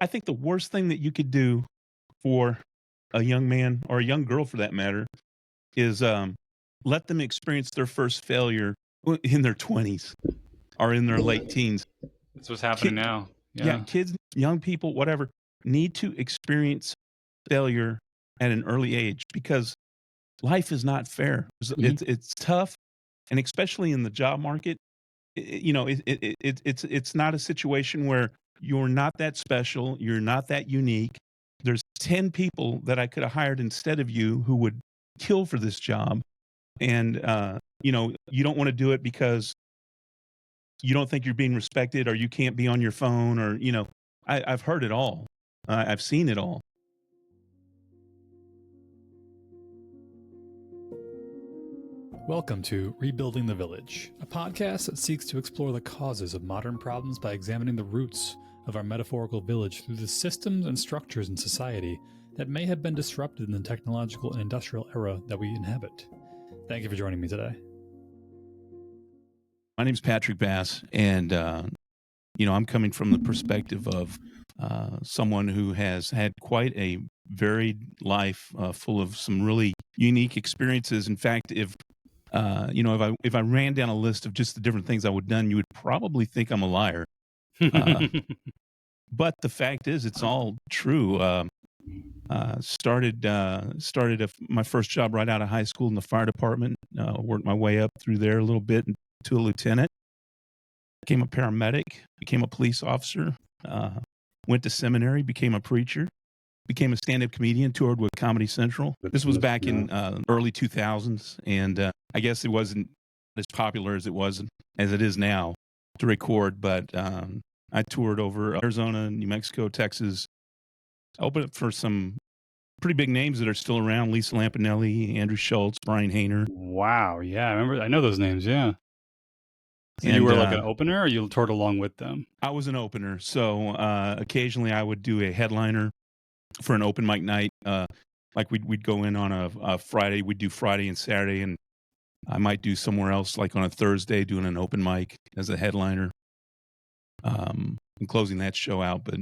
I think the worst thing that you could do for a young man or a young girl for that matter is let them experience their first failure in their 20s or in their late teens. That's what's happening Ki- now. yeah, Yeah. kids, young people, whatever, need to experience failure at an early age because life is not fair. Mhm. It's tough, and especially in the job market, it's not a situation where you're not that special, you're not that unique. There's 10 people that I could have hired instead of you who would kill for this job, and you don't want to do it because you don't think you're being respected, or you can't be on your phone, or I've heard it all. I've seen it all. Welcome to Rebuilding the Village, a podcast that seeks to explore the causes of modern problems by examining the roots of our metaphorical village through the systems and structures in society that may have been disrupted in the technological and industrial era that we inhabit. Thank you for joining me today. My name's Patrick Bass, and I'm coming from the perspective of someone who has had quite a varied life, full of some really unique experiences. In fact, if I ran down a list of just the different things I would have done, you would probably think I'm a liar. But the fact is, it's all true. My first job right out of high school in the fire department. Worked my way up through there a little bit to a lieutenant. Became a paramedic. Became a police officer. Went to seminary. Became a preacher. Became a stand-up comedian. Toured with Comedy Central. This was back in early 2000s, and I guess it wasn't as popular as it is now to record. But I toured over Arizona, New Mexico, Texas. I opened up for some pretty big names that are still around: Lisa Lampanelli, Andrew Schultz, Brian Hayner. Wow. Yeah. I know those names. Yeah. So you And were like an opener, or you toured along with them? I was an opener, so occasionally I would do a headliner for an open mic night. Like we'd go in on a Friday, we'd do Friday and Saturday, and I might do somewhere else, like on a Thursday, doing an open mic as a headliner, and closing that show out. But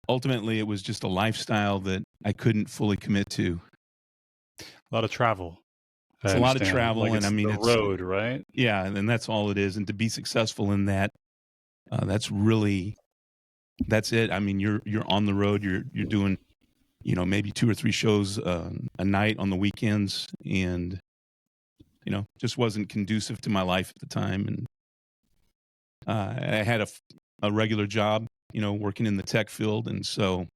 ultimately, it was just a lifestyle that I couldn't fully commit to. A lot of travel. It's a lot of travel, like and I mean, the it's road, right? yeah, and that's all it is. And to be successful in that, that's it. I mean, you're on the road. You're doing, maybe 2 or 3 shows a night on the weekends, and just wasn't conducive to my life at the time. And I had a regular job, working in the tech field, and so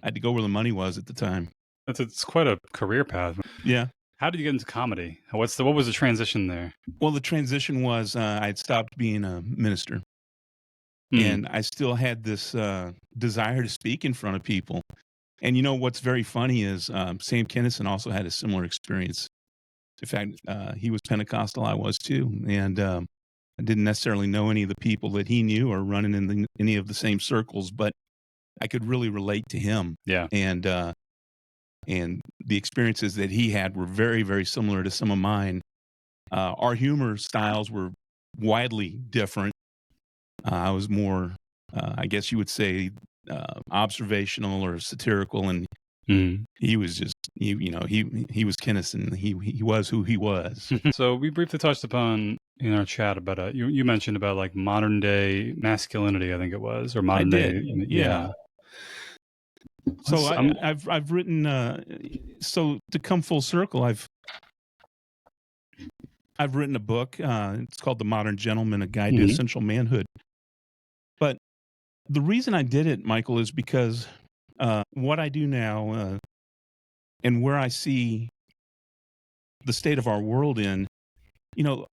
I had to go where the money was at the time. It's quite a career path. Yeah. How did you get into comedy? What was the transition there? Well, the transition was I'd stopped being a minister, and I still had this desire to speak in front of people. And what's very funny is Sam Kinison also had a similar experience. In fact, he was Pentecostal, I was too, and I didn't necessarily know any of the people that he knew or running in any of the same circles, but I could really relate to him. Yeah. And the experiences that he had were very, very similar to some of mine. Our humor styles were widely different. I was more, I guess you would say, observational or satirical, and he was just, he was Kinison. He was who he was. So we briefly touched upon in our chat about you mentioned about like modern day masculinity, I think it was, or modern day. Yeah. So I've written. So to come full circle, I've written a book. It's called The Modern Gentleman: A Guide to Essential Manhood. But the reason I did it, Michael, is because what I do now and where I see the state of our world in,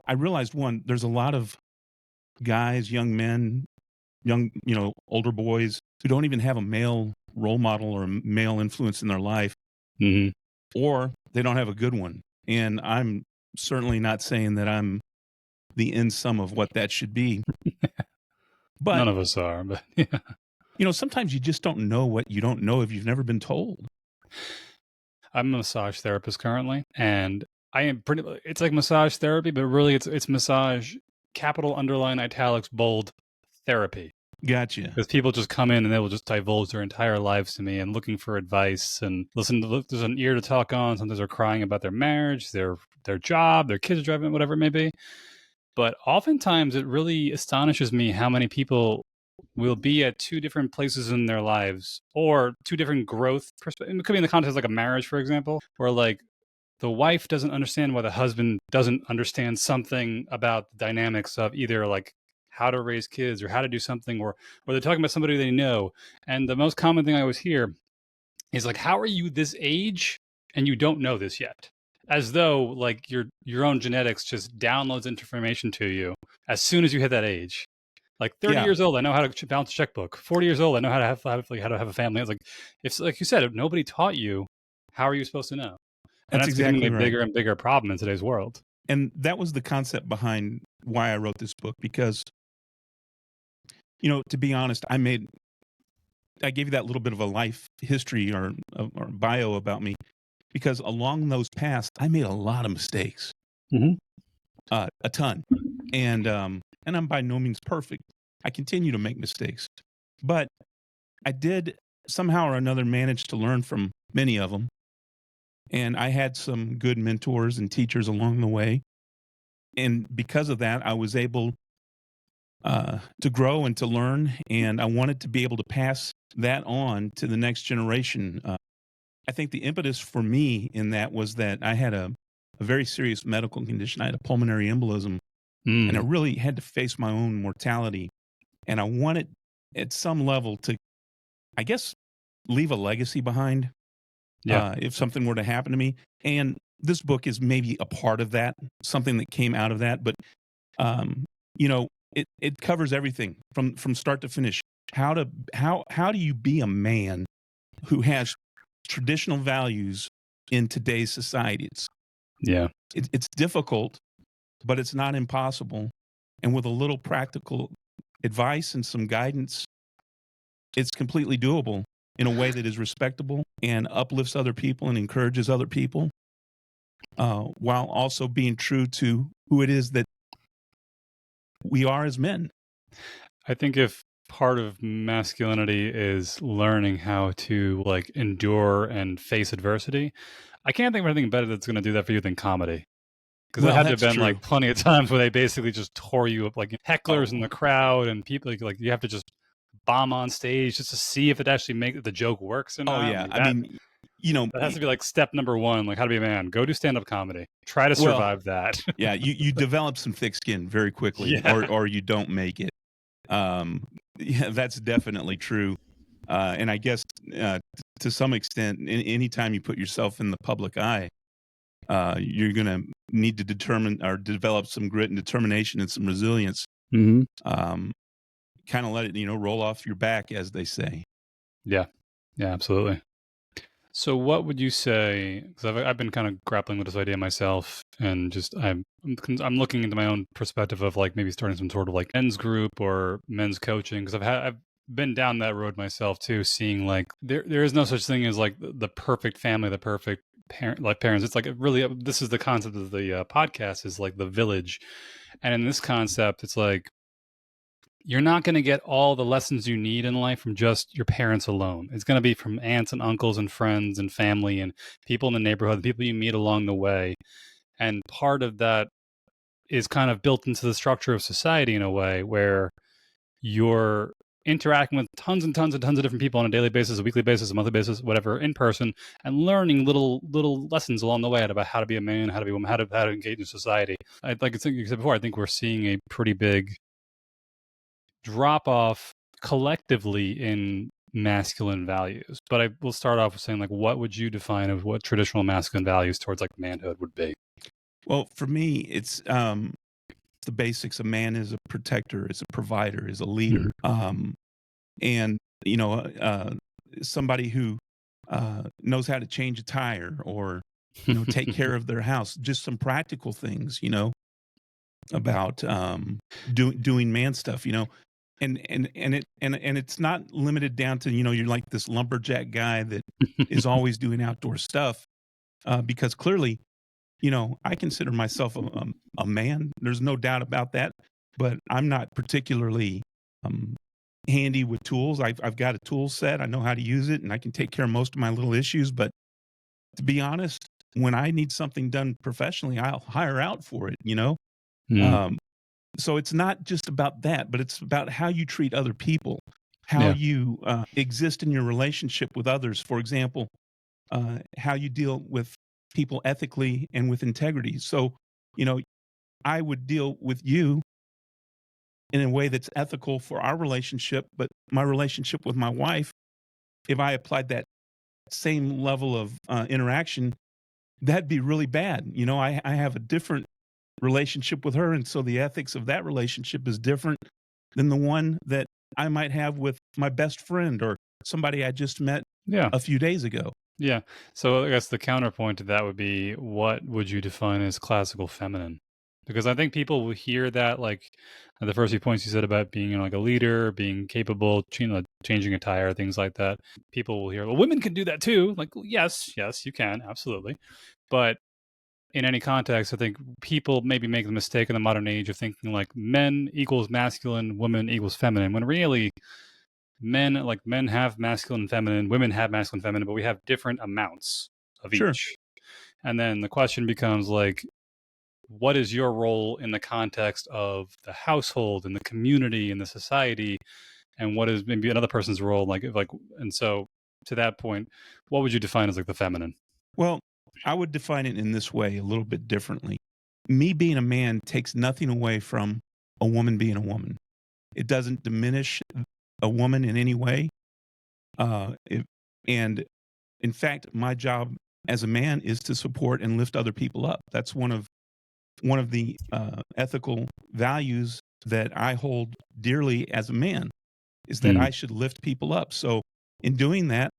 I realized, one, there's a lot of guys, young men, older boys who don't even have a male role model or a male influence in their life, or they don't have a good one. And I'm certainly not saying that I'm the end sum of what that should be. But none of us are, but yeah. Sometimes you just don't know what you don't know if you've never been told. I'm a massage therapist currently, and I am it's like massage therapy, but really it's massage, capital underline italics bold therapy. Gotcha. Because people just come in and they will just divulge their entire lives to me and looking for advice and listen to, there's an ear to talk on. Sometimes they're crying about their marriage, their job, their kids driving, whatever it may be. But oftentimes it really astonishes me how many people will be at two different places in their lives or two different growth perspectives. It could be in the context of like a marriage, for example, where like the wife doesn't understand why the husband doesn't understand something about the dynamics of either like how to raise kids or how to do something, or they're talking about somebody they know. And the most common thing I always hear is like, how are you this age and you don't know this yet? As though like your own genetics just downloads information to you as soon as you hit that age. Like 30 years old, I know how to balance a checkbook. 40 years old, I know how to have a family. It's like, if like you said, if nobody taught you, how are you supposed to know? And that's exactly becoming a right. bigger and bigger problem in today's world. And that was the concept behind why I wrote this book, because, you know, to be honest, I gave you that little bit of a life history or bio about me, because along those paths, I made a lot of mistakes, a ton. And I'm by no means perfect. I continue to make mistakes, but I did somehow or another manage to learn from many of them. And I had some good mentors and teachers along the way. And because of that, I was able to grow and to learn. And I wanted to be able to pass that on to the next generation. I think the impetus for me in that was that I had a very serious medical condition. I had a pulmonary embolism, and I really had to face my own mortality. And I wanted, at some level, to, I guess, leave a legacy behind. If something were to happen to me. And this book is maybe a part of that, something that came out of that. But, you know, it covers everything from start to finish. How do you be a man who has traditional values in today's society? It's difficult, but it's not impossible. And with a little practical advice and some guidance, it's completely doable in a way that is respectable and uplifts other people and encourages other people, while also being true to who it is that we are as men. I think if part of masculinity is learning how to like endure and face adversity, I can't think of anything better that's going to do that for you than comedy. Because there had to have been like plenty of times where they basically just tore you up, like hecklers in the crowd and people like you have to just bomb on stage just to see if it actually makes the joke works or not. Oh yeah, like, I mean, you know, that has to be like step number one, like how to be a man. Go do stand-up comedy. Try to survive that. Yeah, you develop some thick skin very quickly, or you don't make it. Yeah, that's definitely true. And I guess to some extent, anytime you put yourself in the public eye, you're going to need to determine or develop some grit and determination and some resilience. Kind of let it, roll off your back, as they say. Yeah, absolutely. So what would you say, because I've been kind of grappling with this idea myself, and just I'm looking into my own perspective of like maybe starting some sort of like men's group or men's coaching, because I've been down that road myself too, seeing like there is no such thing as like the perfect family, the perfect parents. It's like really, this is the concept of the podcast, is like the village. And in this concept, it's like you're not going to get all the lessons you need in life from just your parents alone. It's going to be from aunts and uncles and friends and family and people in the neighborhood, people you meet along the way. And part of that is kind of built into the structure of society in a way where you're interacting with tons and tons and tons of different people on a daily basis, a weekly basis, a monthly basis, whatever, in person, and learning little lessons along the way about how to be a man, how to be a woman, how to engage in society. Like you said before, I think we're seeing a pretty big drop off collectively in masculine values. But I will start off with saying, like, what would you define of what traditional masculine values towards like manhood would be? Well, for me, it's the basics. A man is a protector, is a provider, is a leader, and somebody who knows how to change a tire or take care of their house. Just some practical things, about doing man stuff, and it's not limited down to you're like this lumberjack guy that is always doing outdoor stuff, because clearly I consider myself a man. There's no doubt about that, but I'm not particularly handy with tools. I've got a tool set. I know how to use it, and I can take care of most of my little issues. But to be honest, when I need something done professionally, I'll hire out for it, you know? Mm. Um, so it's not just about that, but it's about how you treat other people, how Yeah. you exist in your relationship with others. For example, how you deal with people ethically and with integrity. So, you know, I would deal with you in a way that's ethical for our relationship, but my relationship with my wife, if I applied that same level of interaction, that'd be really bad. You know, I have a different relationship with her, and so the ethics of that relationship is different than the one that I might have with my best friend or somebody I just met Yeah. a few days ago. Yeah. So I guess the counterpoint to that would be, what would you define as classical feminine? Because I think people will hear that, like the first few points you said about being, you know, like a leader, being capable, changing a tire, things like that. People will hear, well, women can do that too. Like, yes, you can, absolutely. But in any context, I think people maybe make the mistake in the modern age of thinking like men equals masculine, women equals feminine, when really men have masculine and feminine, women have masculine and feminine, but we have different amounts of Sure. each. And then the question becomes like, what is your role in the context of the household and the community and the society, and what is maybe another person's role, and so to that point, what would you define as like the feminine? Well, I would define it in this way a little bit differently. Me being a man takes nothing away from a woman being a woman. It doesn't diminish a woman in any way. And in fact, my job as a man is to support and lift other people up. That's one of the ethical values that I hold dearly as a man, is that I should lift people up. So in doing that,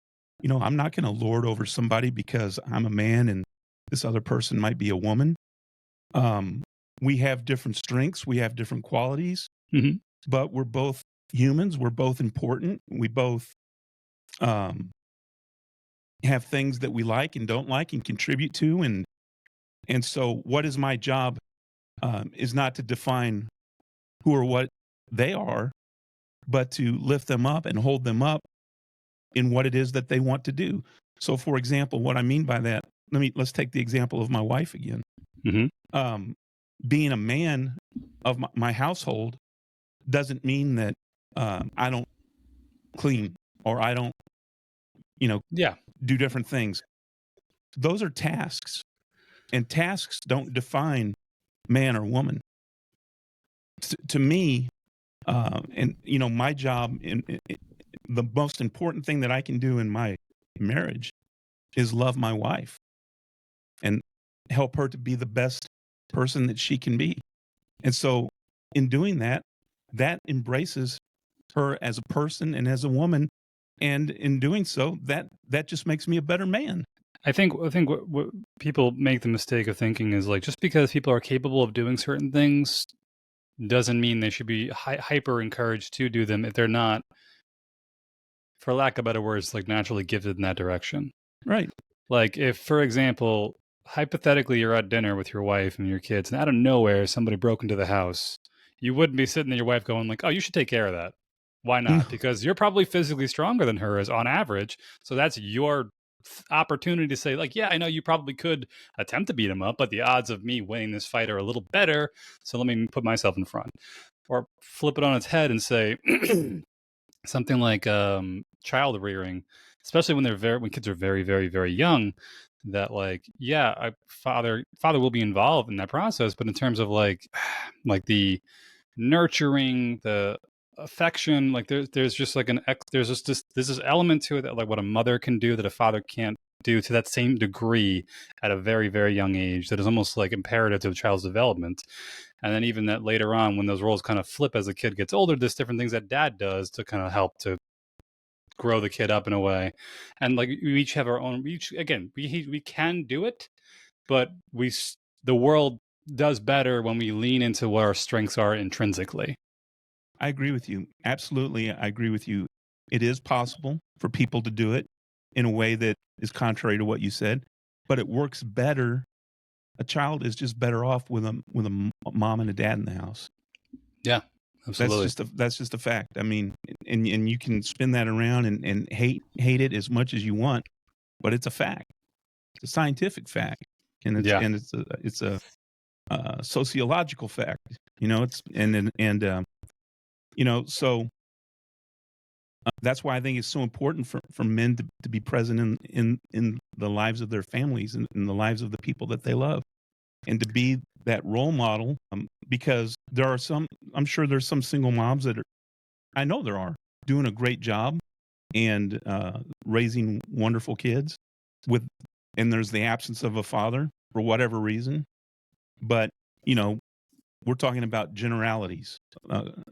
you know, I'm not going to lord over somebody because I'm a man and this other person might be a woman. We have different strengths, we have different qualities, Mm-hmm. but we're both humans. We're both important. We both have things that we like and don't like and contribute to. And so what is my job is not to define who or what they are, but to lift them up and hold them up in what it is that they want to do. So, for example, what I mean by that, let's take the example of my wife again. Mm-hmm. Being a man of my household doesn't mean that I don't clean or I don't, you know, Yeah. do different things. Those are tasks, and tasks don't define man or woman. To me, and you know, my job the most important thing that I can do in my marriage is love my wife and help her to be the best person that she can be. And so in doing that, that embraces her as a person and as a woman. And in doing so, that just makes me a better man. I think what people make the mistake of thinking is like, just because people are capable of doing certain things doesn't mean they should be hyper encouraged to do them if they're not, for lack of better words, like naturally gifted in that direction. Right. Like if, for example, hypothetically you're at dinner with your wife and your kids, and out of nowhere somebody broke into the house, you wouldn't be sitting there, your wife going like, "Oh, you should take care of that." Why not? Because you're probably physically stronger than her is on average. So that's your opportunity to say like, yeah, I know you probably could attempt to beat him up, but the odds of me winning this fight are a little better. So let me put myself in front. Or flip it on its head and say something like child rearing, especially when kids are very, very, very young, that like, yeah, father will be involved in that process, but in terms of like the nurturing, the affection, like there's just like there's just this element to it that like what a mother can do that a father can't do to that same degree at a very, very young age, that is almost like imperative to the child's development. And then even that later on, when those roles kind of flip as the kid gets older, there's different things that dad does to kind of help to grow the kid up in a way. And like we each have our own, we can do it, but the world does better when we lean into what our strengths are intrinsically. I agree with you. Absolutely. I agree with you. It is possible for people to do it in a way that is contrary to what you said, but it works better. A child is just better off with a mom and a dad in the house. Yeah, Absolutely. That's just a fact. I mean, and you can spin that around and hate it as much as you want, but it's a fact. It's a scientific fact, and Yeah. it's a sociological fact. You know, it's and you know, so that's why I think it's so important for men to be present in the lives of their families and in the lives of the people that they love, and to be that role model. Because there are some, I'm sure there's some single moms that are, I know there are, doing a great job and raising wonderful kids with, and there's the absence of a father for whatever reason. But, you know, we're talking about generalities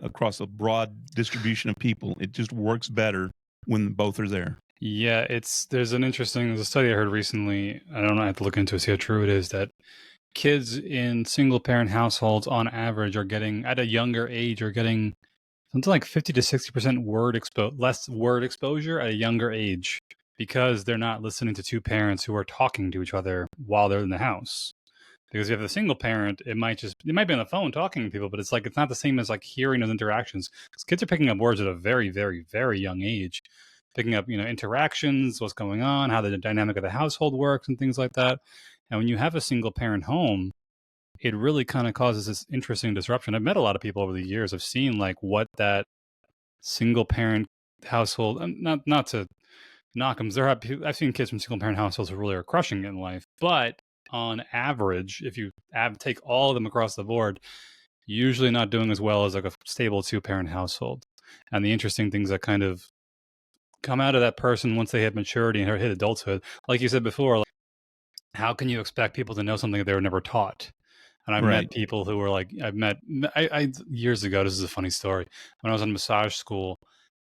across a broad distribution of people. It just works better when both are there. Yeah, there's a study I heard recently. I don't know, I have to look into it to see how true it is, that kids in single parent households on average are getting, at a younger age, are getting something like 50 to 60% less word exposure at a younger age, because they're not listening to two parents who are talking to each other while they're in the house. Because if you have a single parent, it might be on the phone talking to people, but it's not the same as like hearing those interactions. Because kids are picking up words at a very, very, very young age, picking up, interactions, what's going on, how the dynamic of the household works and things like that. And when you have a single parent home, it really kind of causes this interesting disruption. I've met a lot of people over the years. I've seen like what that single parent household, not to knock them, I've seen kids from single parent households who really are crushing it in life, but on average, if you take all of them across the board, usually not doing as well as like a stable 2-parent household. And the interesting things that kind of come out of that person once they hit maturity and hit adulthood, like you said before, like, how can you expect people to know something that they were never taught? And I've met people who were like, I years ago, this is a funny story. When I was in massage school,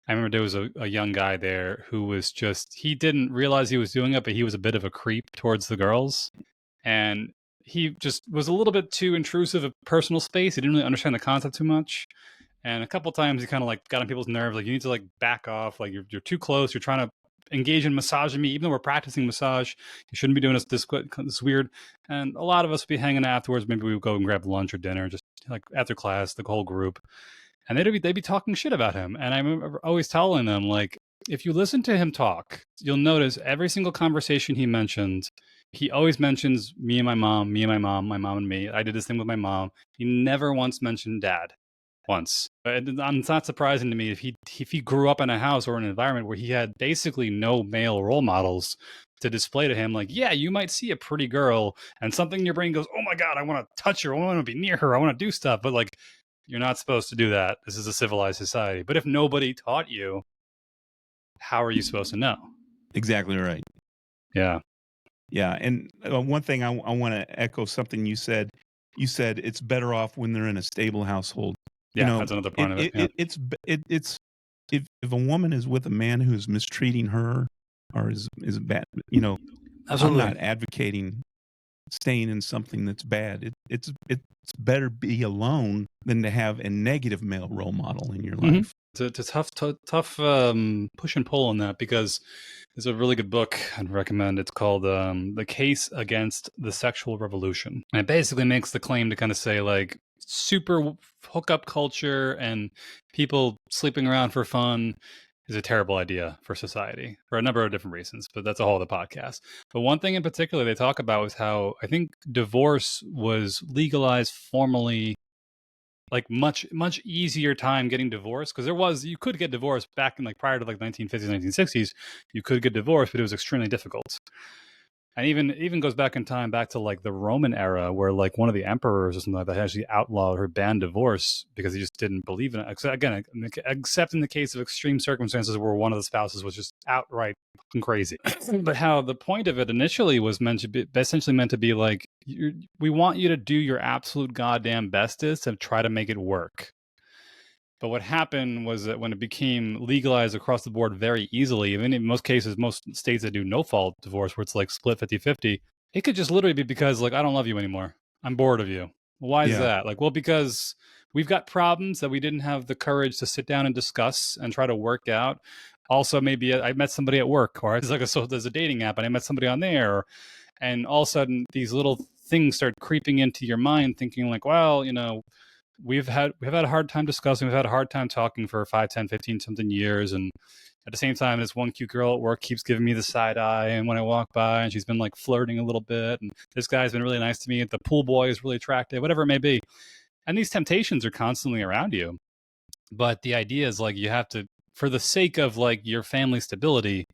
I remember there was a young guy there who was he didn't realize he was doing it, but he was a bit of a creep towards the girls. And he just was a little bit too intrusive of personal space. He didn't really understand the concept too much. And a couple times he kind of like got on people's nerves. Like, you need to like back off. Like, you're too close. You're trying to engage in massaging me, even though we're practicing massage. You shouldn't be doing this weird. And a lot of us would be hanging afterwards. Maybe we would go and grab lunch or dinner, just like after class, the whole group. And they'd be talking shit about him. And I remember always telling them, like, if you listen to him talk, you'll notice every single conversation he mentioned, he always mentions me and my mom, my mom and me. I did this thing with my mom. He never once mentioned dad. Once. It's not surprising to me if he grew up in a house or an environment where he had basically no male role models to display to him. Like, yeah, you might see a pretty girl and something in your brain goes, oh my God, I want to touch her. I want to be near her. I want to do stuff. But like, you're not supposed to do that. This is a civilized society. But if nobody taught you, how are you supposed to know? Exactly right. Yeah. Yeah. And one thing I want to echo something you said. You said it's better off when they're in a stable household. Yeah, that's another point of it. Yeah. It's if a woman is with a man who's mistreating her or is bad, Absolutely. I'm not advocating staying in something that's bad. It's better be alone than to have a negative male role model in your life. It's a tough push and pull on that, because there's a really good book I'd recommend. It's called The Case Against the Sexual Revolution. And it basically makes the claim to kind of say, like, super hookup culture and people sleeping around for fun is a terrible idea for society for a number of different reasons, but that's a whole other podcast. But one thing in particular they talk about was how I think divorce was legalized formally, like much easier time getting divorced, because you could get divorced back in like prior to like 1950s, 1960s. You could get divorced, but it was extremely difficult. And even goes back in time, back to like the Roman era, where like one of the emperors or something like that actually outlawed or banned divorce because he just didn't believe in it. Again, except in the case of extreme circumstances where one of the spouses was just outright fucking crazy. But how the point of it initially was essentially meant to be like, we want you to do your absolute goddamn bestest and try to make it work. But what happened was that when it became legalized across the board very easily, even in most cases, most states that do no-fault divorce, where it's like split 50-50, it could just literally be because, like, I don't love you anymore. I'm bored of you. Why is that? Like, well, because we've got problems that we didn't have the courage to sit down and discuss and try to work out. Also, maybe I met somebody at work, or it's like there's a dating app and I met somebody on there. And all of a sudden, these little things start creeping into your mind, thinking like, well, we've had a hard time discussing. We've had a hard time talking for 5, 10, 15 something years. And at the same time, this one cute girl at work keeps giving me the side eye. And when I walk by, and she's been like flirting a little bit. And this guy's been really nice to me. The pool boy is really attractive, whatever it may be. And these temptations are constantly around you. But the idea is like, you have to, for the sake of like your family stability,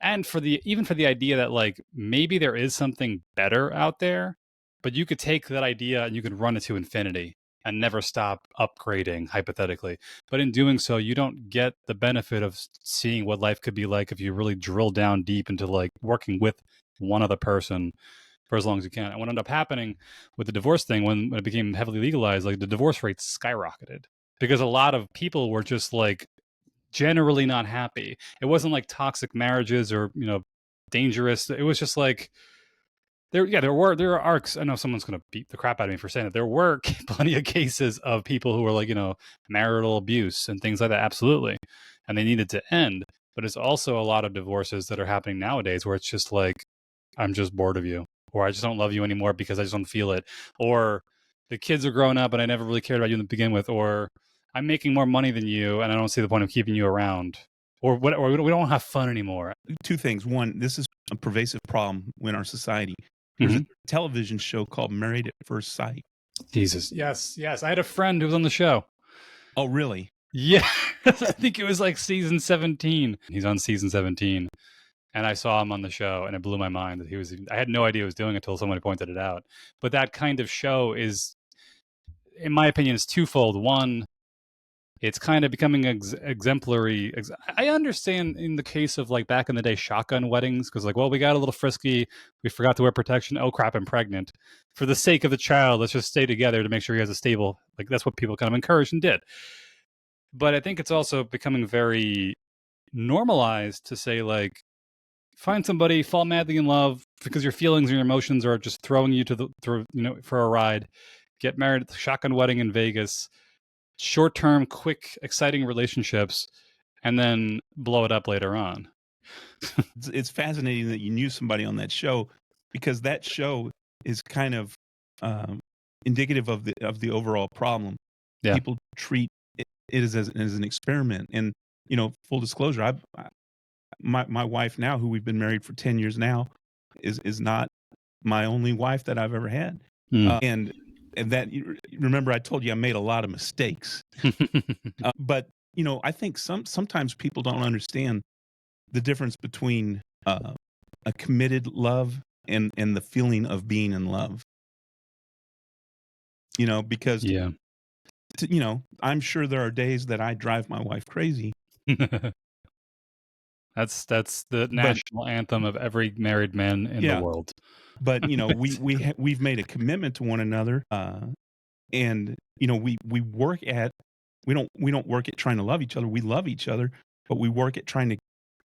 and for the idea that like maybe there is something better out there, but you could take that idea and you could run it to infinity and never stop upgrading, hypothetically. But in doing so, you don't get the benefit of seeing what life could be like if you really drill down deep into like working with one other person for as long as you can. And what ended up happening with the divorce thing, when it became heavily legalized, like the divorce rate skyrocketed because a lot of people were just like generally not happy. It wasn't like toxic marriages or, dangerous. It was just like there are arcs. I know someone's going to beat the crap out of me for saying that. There were plenty of cases of people who were like, marital abuse and things like that. Absolutely. And they needed to end. But it's also a lot of divorces that are happening nowadays where it's just like, I'm just bored of you, or I just don't love you anymore because I just don't feel it. Or the kids are growing up and I never really cared about you to begin with. Or I'm making more money than you and I don't see the point of keeping you around. Or we don't have fun anymore. Two things. One, this is a pervasive problem in our society. There's a television show called Married at First Sight. Jesus. Yes. I had a friend who was on the show. Oh, really? Yeah. I think it was like season 17. He's on season 17. And I saw him on the show and it blew my mind that I had no idea he was doing it until somebody pointed it out. But that kind of show is, in my opinion, is twofold. One, it's kind of becoming exemplary. I understand in the case of like back in the day shotgun weddings, because like, well, we got a little frisky. We forgot to wear protection. Oh, crap, I'm pregnant. For the sake of the child, let's just stay together to make sure he has a stable. Like that's what people kind of encouraged and did. But I think it's also becoming very normalized to say like, find somebody, fall madly in love because your feelings and your emotions are just throwing you for a ride. Get married at the shotgun wedding in Vegas. Short-term, quick, exciting relationships, and then blow it up later on. It's fascinating that you knew somebody on that show, because that show is kind of indicative of the overall problem. Yeah. People treat it as an experiment, and full disclosure, my wife now, who we've been married for 10 years now, is not my only wife that I've ever had, and that, remember I told you I made a lot of mistakes. But, I think sometimes people don't understand the difference between a committed love and the feeling of being in love. Because, I'm sure there are days that I drive my wife crazy. That's the national anthem of every married man in the world. But we've made a commitment to one another, and we work at we don't work at trying to love each other. We love each other, but we work at trying to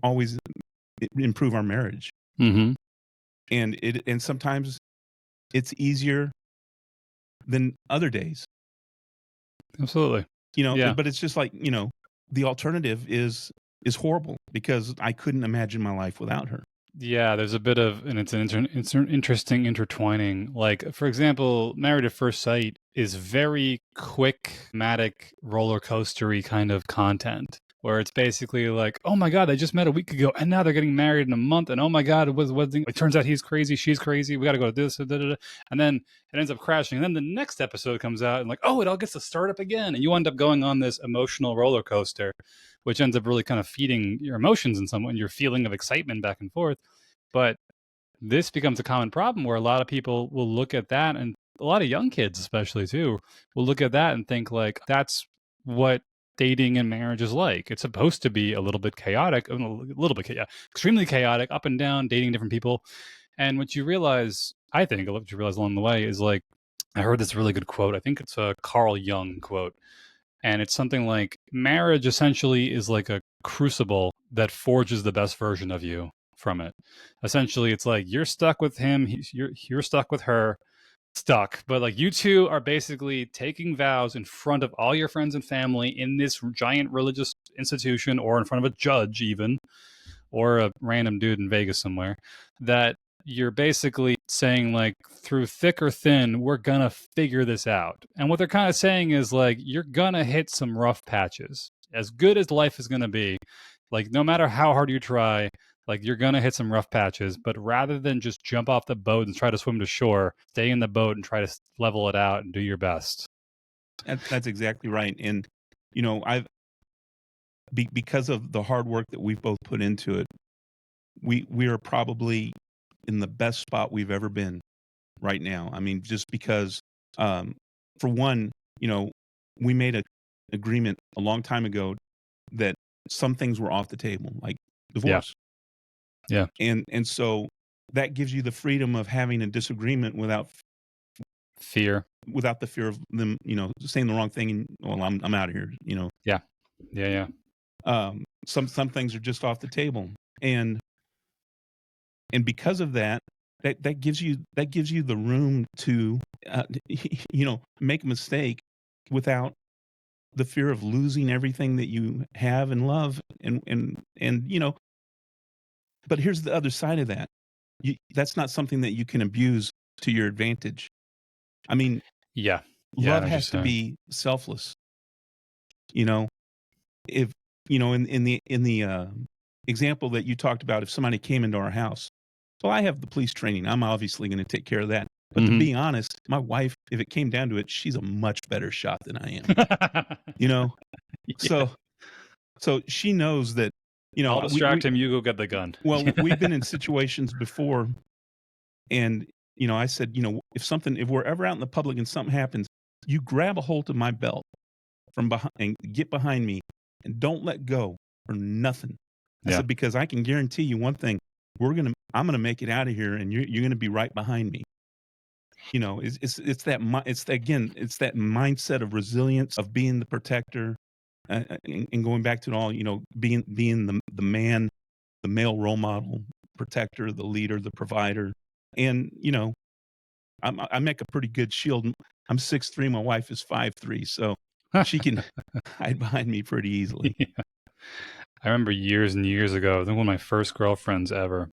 always improve our marriage. Mm-hmm. And sometimes it's easier than other days. Absolutely. But it's just like the alternative is horrible, because I couldn't imagine my life without her. Yeah, there's a bit of, and it's an interesting intertwining. Like, for example, Married at First Sight is very quick, matic, roller coastery kind of content, where it's basically like, oh my God, they just met a week ago, and now they're getting married in a month, and oh my God, it turns out he's crazy, she's crazy, we got to go to this, and then it ends up crashing. And then the next episode comes out, and like, oh, it all gets to start up again, and you end up going on this emotional roller coaster, which ends up really kind of feeding your emotions in some way, your feeling of excitement back and forth. But this becomes a common problem where a lot of people will look at that, and a lot of young kids especially too, will look at that and think like, that's what dating and marriage is like. It's supposed to be a little bit chaotic, extremely chaotic, up and down, dating different people. And what you realize along the way is like, I heard this really good quote. I think it's a Carl Jung quote. And it's something like, marriage essentially is like a crucible that forges the best version of you from it. Essentially, it's like you're stuck with him, you're stuck with her, but like you two are basically taking vows in front of all your friends and family in this giant religious institution, or in front of a judge even, or a random dude in Vegas somewhere, that you're basically saying like, through thick or thin, we're gonna figure this out. And what they're kind of saying is like, you're gonna hit some rough patches. As good as life is gonna be, like no matter how hard you try, like you're gonna hit some rough patches. But rather than just jump off the boat and try to swim to shore, stay in the boat and try to level it out and do your best. That's exactly right. And because of the hard work that we've both put into it, we are probably in the best spot we've ever been right now. I mean, just because, for one, we made an agreement a long time ago that some things were off the table, like divorce. Yeah. And so that gives you the freedom of having a disagreement without the fear of them, saying the wrong thing and, well, I'm out of here, Yeah. Some things are just off the table. And because of that gives you the room to make a mistake without the fear of losing everything that you have and love. And but here's the other side of that. That's not something that you can abuse to your advantage. I mean, Yeah. love has to be selfless. If in the example that you talked about, if somebody came into our house, well, I have the police training. I'm obviously going to take care of that. But to be honest, my wife, if it came down to it, she's a much better shot than I am. Yeah. So she knows that. I'll distract him. You go get the gun. Well, we've been in situations before, and I said, if we're ever out in the public and something happens, you grab a hold of my belt from behind and get behind me, and don't let go or nothing. I said, because I can guarantee you one thing: I'm gonna make it out of here, and you're gonna be right behind me. It's that mindset of resilience, of being the protector, and going back to it all, being the man, the male role model, protector, the leader, the provider. And I make a pretty good shield. I'm 6'3", my wife is 5'3", so she can hide behind me pretty easily. Yeah. I remember years and years ago, I think one of my first girlfriends ever.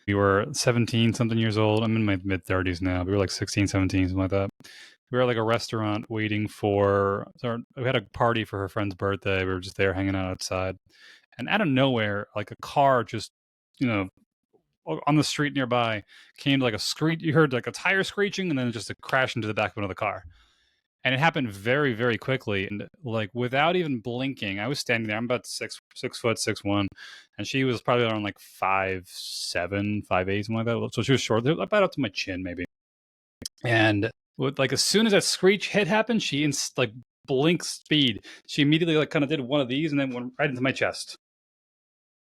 We were 17 something years old. I'm in my mid 30s now. We were like 16, 17, something like that. We were at like a restaurant waiting we had a party for her friend's birthday. We were just there hanging out outside. And out of nowhere, like a car just, on the street nearby came to like a screech. You heard like a tire screeching and then just a crash into the back of another car. And it happened very, very quickly. And like without even blinking, I was standing there. I'm about 6 foot, 6'1", and she was probably around like 5'7", 5'8", something like that. So she was short, about up to my chin maybe. And like as soon as that screech hit happened, she like blinked speed. She immediately like kind of did one of these and then went right into my chest.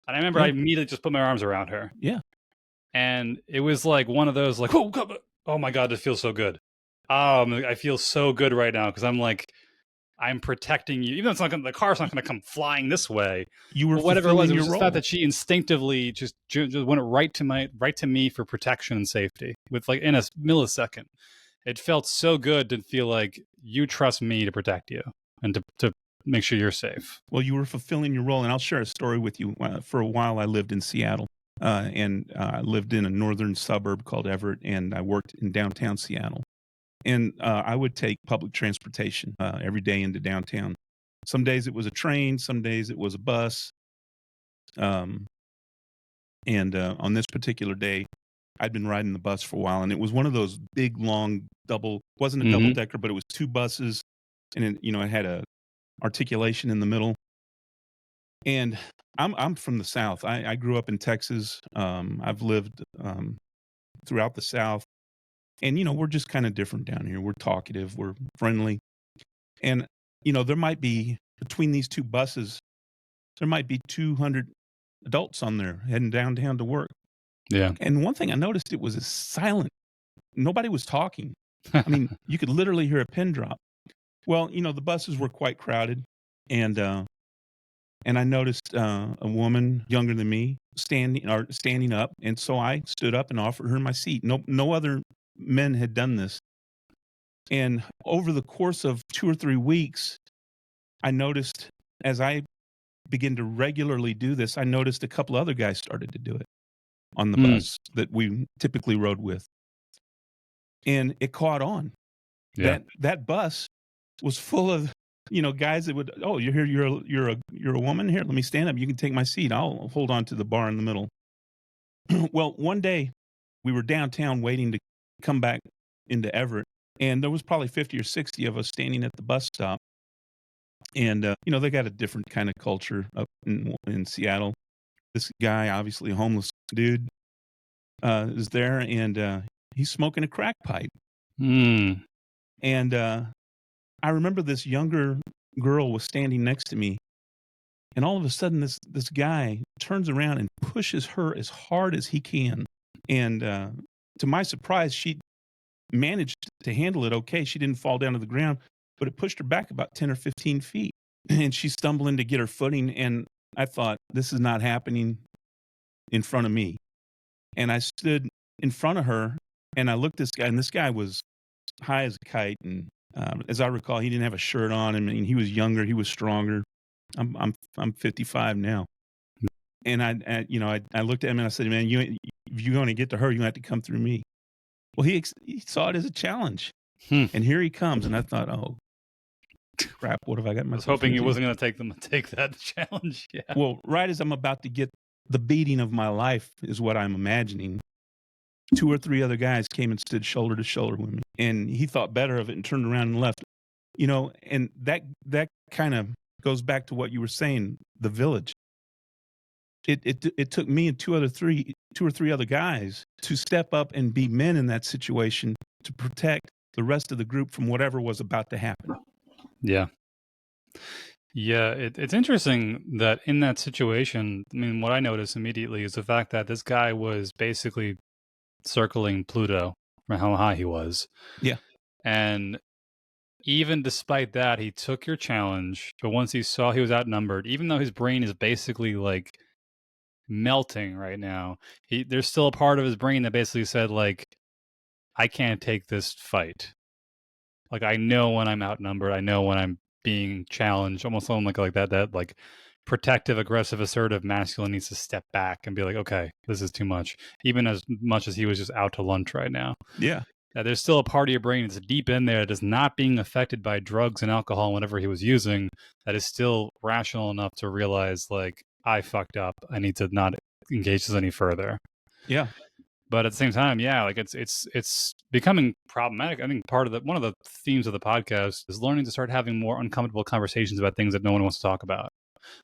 And I remember I immediately just put my arms around her. Yeah. And it was like one of those like, oh God, oh my God, it feels so good. I feel so good right now because I'm protecting you. Even though the car's not going to come flying this way. You were whatever it was. It was your just role. the fact that she instinctively just went right to me for protection and safety with like in a millisecond. It felt so good to feel like you trust me to protect you and to make sure you're safe. Well, you were fulfilling your role, and I'll share a story with you. For a while, I lived in Seattle, and I lived in a northern suburb called Everett, and I worked in downtown Seattle. And I would take public transportation every day into downtown. Some days it was a train, some days it was a bus. And on this particular day, I'd been riding the bus for a while, and it was one of those big, long wasn't a double decker, but it was two buses, and it had a articulation in the middle. And I'm from the South. I grew up in Texas. I've lived throughout the South. And, we're just kind of different down here. We're talkative. We're friendly. And, there might be, between these two buses, there might be 200 adults on there heading downtown to work. Yeah. And one thing I noticed, it was silent. Nobody was talking. I mean, you could literally hear a pin drop. Well, the buses were quite crowded. And I noticed a woman younger than me standing up. And so I stood up and offered her my seat. No other men had done this. And over the course of 2 or 3 weeks, I noticed, as I began to regularly do this, I noticed a couple other guys started to do it. on the bus that we typically rode with. And it caught on. Yeah. That bus was full of, guys that would, oh, you're here, you're a woman here. Let me stand up. You can take my seat. I'll hold on to the bar in the middle. Well, one day we were downtown waiting to come back into Everett, and there was probably 50 or 60 of us standing at the bus stop. And, they got a different kind of culture up in Seattle. This guy, obviously a homeless dude, is there, and he's smoking a crack pipe. And I remember this younger girl was standing next to me, and all of a sudden this guy turns around and pushes her as hard as he can. And to my surprise, she managed to handle it okay. She didn't fall down to the ground, but it pushed her back about 10 or 15 feet. And she's stumbling to get her footing. And I thought, this is not happening in front of me. And I stood in front of her, and I looked at this guy, and this guy was high as a kite. And as I recall, he didn't have a shirt on. I mean, he was younger, he was stronger. I'm 55 now. And I looked at him and I said, man, if you're going to get to her, you have to come through me. Well, he saw it as a challenge. And here he comes. And I thought, oh, crap, what have I got myself I was hoping into? he wasn't going to take that challenge. Yeah. Well, right as I'm about to get the beating of my life is what I'm imagining, 2 or 3 other guys came and stood shoulder to shoulder with me. And he thought better of it and turned around and left. And that kind of goes back to what you were saying, the village. It took me and 2 or 3 other guys to step up and be men in that situation to protect the rest of the group from whatever was about to happen. Yeah. Yeah, it's interesting that in that situation, I mean, what I noticed immediately is the fact that this guy was basically circling Pluto from how high he was. Yeah. And even despite that, he took your challenge, but once he saw he was outnumbered, even though his brain is basically like melting right now, there's still a part of his brain that basically said, like, I can't take this fight. Like, I know when I'm outnumbered, I know when I'm being challenged, almost like that like protective, aggressive, assertive masculine needs to step back and be like, okay, this is too much. Even as much as he was just out to lunch right now. Yeah. There's still a part of your brain that's deep in there that is not being affected by drugs and alcohol, whatever he was using, that is still rational enough to realize, like, I fucked up. I need to not engage this any further. Yeah. But at the same time, yeah, like it's becoming problematic. I think one of the themes of the podcast is learning to start having more uncomfortable conversations about things that no one wants to talk about.